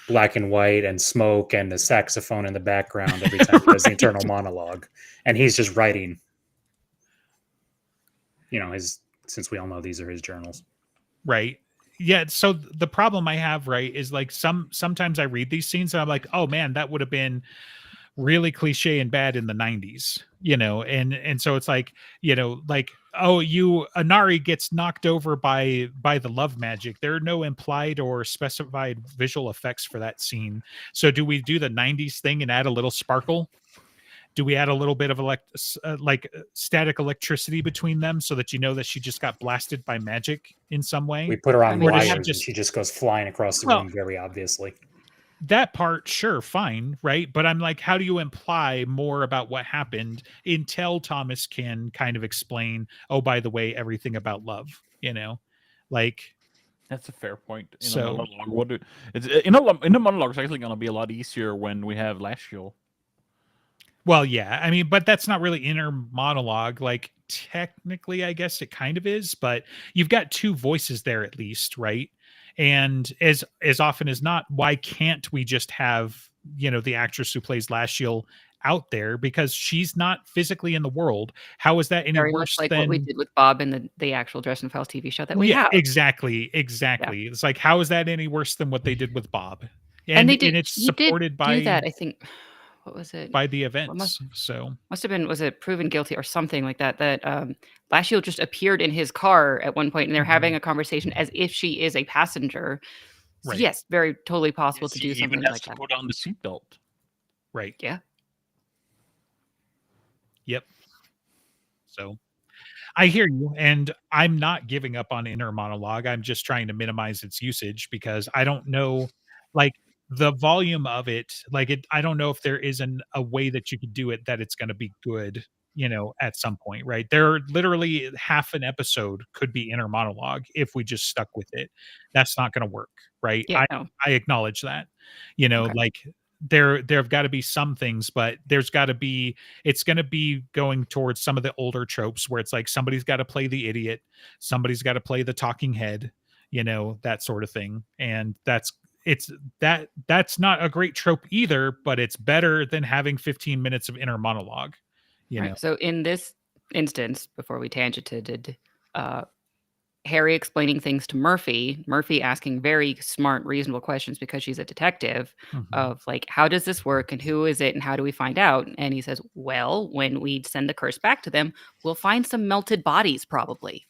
[SPEAKER 1] black and white and smoke and the saxophone in the background every time he does the internal
[SPEAKER 2] right.
[SPEAKER 1] monologue, and he's just writing, his, since we all know these are his journals.
[SPEAKER 2] Right. Yeah, so the problem I have, right, is like sometimes I read these scenes and I'm like, "Oh man, that would have been really cliche and bad in the 90s." And so it's like, like, "Oh, you Anari gets knocked over by the love magic." There are no implied or specified visual effects for that scene. So do we do the 90s thing and add a little sparkle? Do we add a little bit of static electricity between them so that that she just got blasted by magic in some
[SPEAKER 1] We
[SPEAKER 2] way?
[SPEAKER 1] put her
[SPEAKER 4] I
[SPEAKER 1] on
[SPEAKER 4] mean,
[SPEAKER 2] Or does
[SPEAKER 4] they
[SPEAKER 2] she
[SPEAKER 4] have
[SPEAKER 1] wires and
[SPEAKER 2] just
[SPEAKER 1] she just goes flying across the
[SPEAKER 2] well,
[SPEAKER 1] room very obviously.
[SPEAKER 2] that part, sure, fine, right? But I'm like, how do you imply more about what happened until Thomas can kind of explain, oh, by the way, everything about love, Like,
[SPEAKER 3] That's a fair point. In a
[SPEAKER 2] so
[SPEAKER 3] monologue, in a monologue, it's actually going to be a lot easier when we have Lashiel.
[SPEAKER 2] well, yeah, I mean, but that's not really inner monologue. Like, technically, I guess it kind of is, but you've got two voices there at least, right? And as often as not, why can't we just have the actress who plays Lashiel out there because she's not physically in the world? How is that any
[SPEAKER 4] very much
[SPEAKER 2] worse
[SPEAKER 4] like what we
[SPEAKER 2] than?
[SPEAKER 4] did with Bob in the actual Dresden Files TV show that
[SPEAKER 2] Well,
[SPEAKER 4] we
[SPEAKER 2] yeah,
[SPEAKER 4] have.
[SPEAKER 2] exactly,
[SPEAKER 4] Yeah.
[SPEAKER 2] exactly. It's like how is that any worse than what they did with Bob?
[SPEAKER 4] And
[SPEAKER 2] And it's
[SPEAKER 4] he did
[SPEAKER 2] supported
[SPEAKER 4] do that, I think. What was it?
[SPEAKER 2] by the
[SPEAKER 4] What must
[SPEAKER 2] events. So
[SPEAKER 4] must have been, was it Proven Guilty or something like that, that, Lashiel just appeared in his car at one point, and they're having
[SPEAKER 2] mhm,
[SPEAKER 4] a conversation as if she is a passenger. So,
[SPEAKER 2] right,
[SPEAKER 4] yes, very totally possible
[SPEAKER 3] Yes,
[SPEAKER 4] to
[SPEAKER 3] he
[SPEAKER 4] do
[SPEAKER 3] even
[SPEAKER 4] something
[SPEAKER 3] has
[SPEAKER 4] like
[SPEAKER 3] to
[SPEAKER 4] that.
[SPEAKER 3] put on the seatbelt.
[SPEAKER 2] right.
[SPEAKER 4] Yeah.
[SPEAKER 2] Yep. So I hear you, and I'm not giving up on inner monologue. I'm just trying to minimize its usage because I don't know, like the volume of it. Like it, I don't know if there is a way that you could do it that it's going to be good. At some point, right? There are literally half an episode could be inner monologue if we just stuck with it. That's not going to work, right?
[SPEAKER 4] Yeah, no.
[SPEAKER 2] I acknowledge that.
[SPEAKER 4] Okay.
[SPEAKER 2] Like there've got to be some things, but it's going to be going towards some of the older tropes where it's like somebody's got to play the idiot, somebody's got to play the talking head, that sort of thing. And that's not a great trope either, but it's better than having 15 minutes of inner monologue,
[SPEAKER 4] Right. So in this instance, before we tangented, Harry explaining things to Murphy asking very smart, reasonable questions because she's a detective of like, how does this work and who is it and how do we find out? And he says, well, when we send the curse back to them, we'll find some melted bodies probably.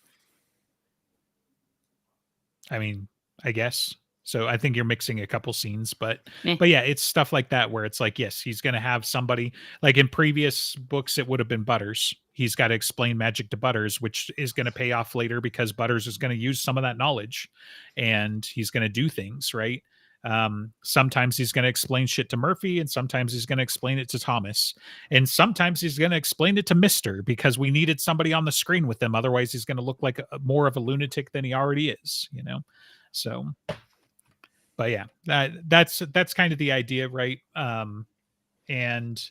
[SPEAKER 2] I mean, I guess. So I think you're mixing a couple scenes, but yeah, it's stuff like that where it's like, yes, he's going to have somebody like in previous books, it would have been Butters. He's got to explain magic to Butters, which is going to pay off later because Butters is going to use some of that knowledge and he's going to do things, right? Sometimes he's going to explain shit to Murphy and sometimes he's going to explain it to Thomas. And sometimes he's going to explain it to Mister because we needed somebody on the screen with him. Otherwise he's going to look like more of a lunatic than he already is, So... But yeah, that's kind of the idea, right? And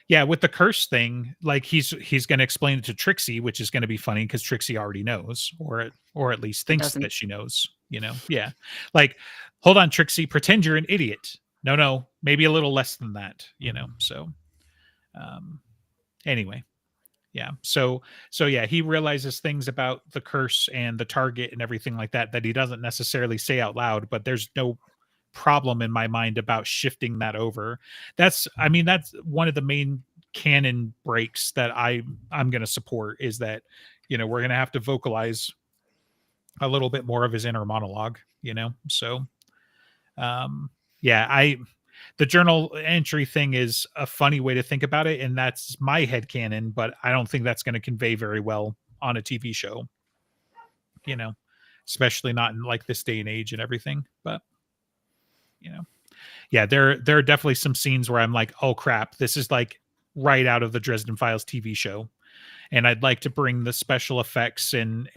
[SPEAKER 2] yeah, with the curse thing, like he's going to explain it to Trixie, which is going to be funny because Trixie already knows, or at least thinks that she knows. Yeah, like hold on, Trixie, pretend you're an idiot. No, maybe a little less than that. So anyway. Yeah. So yeah, he realizes things about the curse and the target and everything like that he doesn't necessarily say out loud, but there's no problem in my mind about shifting that over. That's one of the main canon breaks that I'm going to support is that, we're going to have to vocalize a little bit more of his inner monologue, So, yeah, the journal entry thing is a funny way to think about it, and that's my headcanon, but I don't think that's going to convey very well on a TV show, especially not in like this day and age and everything. But, yeah, there are definitely some scenes where I'm like, oh crap, this is like right out of the Dresden Files TV show. And I'd like to bring the special effects and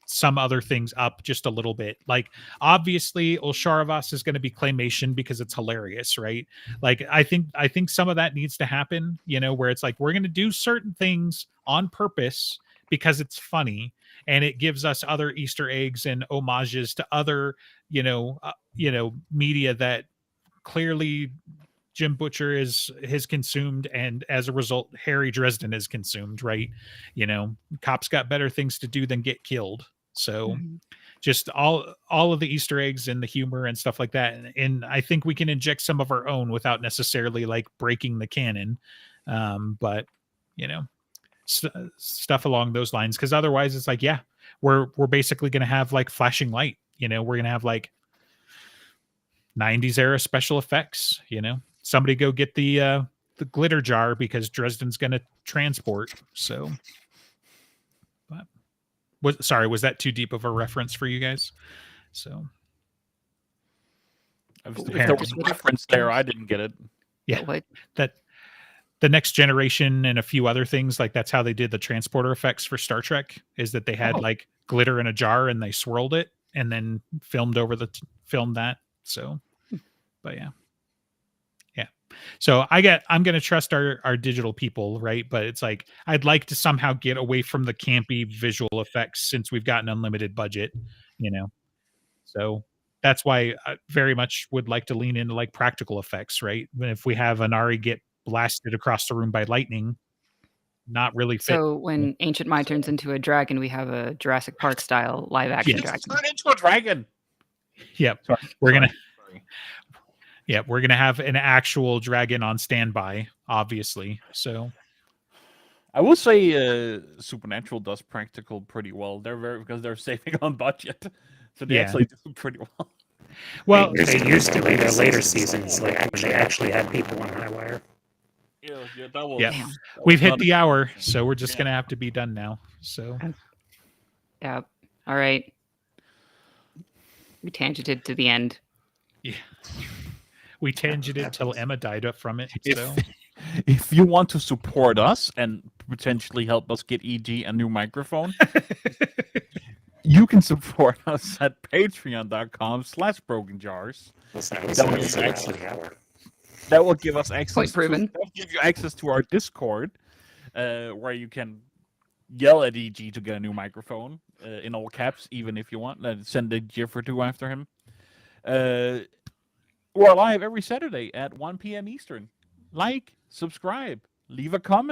[SPEAKER 2] some other things up just a little bit. Like obviously Olsharovas is going to be claymation because it's hilarious, right? Like I think some of that needs to happen, where it's like we're going to do certain things on purpose because it's funny and it gives us other Easter eggs and homages to other, media that clearly Jim Butcher has consumed, and as a result, Harry Dresden is consumed, right? Cops got better things to do than get killed. So just all of the Easter eggs and the humor and stuff like that. And I think we can inject some of our own without necessarily like breaking the canon. But stuff along those lines. Cause otherwise it's like, yeah, we're basically going to have like flashing light, we're going to have like 90s era special effects, somebody go get the glitter jar because Dresden's going to transport. So, but was that too deep of a reference for you guys? So,
[SPEAKER 3] if there was a reference there, I didn't get it.
[SPEAKER 2] Yeah, that the Next Generation and a few other things like that's how they did the transporter effects for Star Trek. Is that they had like glitter in a jar and they swirled it and then filmed that. So, but yeah. So I'm going to trust our digital people, right? But it's like, I'd like to somehow get away from the campy visual effects since we've got an unlimited budget, So that's why I very much would like to lean into like practical effects, right? If we have Anari get blasted across the room by lightning, not really fit.
[SPEAKER 4] So when Ancient Mind turns into a dragon, we have a Jurassic Park style live action dragon.
[SPEAKER 3] Turn into a dragon.
[SPEAKER 2] Yep. Sorry. We're going to have an actual dragon on standby, obviously. So
[SPEAKER 3] I will say Supernatural does practical pretty well. Because they're saving on budget. So they actually do pretty well.
[SPEAKER 1] Well, they used to in their later seasons, like when they actually had people on high wire.
[SPEAKER 3] Yeah,
[SPEAKER 2] we've hit the hour, so we're just going to have to be done now. So
[SPEAKER 4] yeah. All right. We tangented to the end.
[SPEAKER 2] Yeah. We tangented till Emma died up from it. So.
[SPEAKER 3] If you want to support us and potentially help us get EG a new microphone, you can support us at patreon.com/brokenjars. That will give us access.
[SPEAKER 4] Point proven.
[SPEAKER 3] That will give you access to our Discord, where you can yell at EG to get a new microphone in all caps, even if you want. Send a GIF or two after him. We're live every Saturday at 1 p.m. Eastern. Like, subscribe, leave a comment.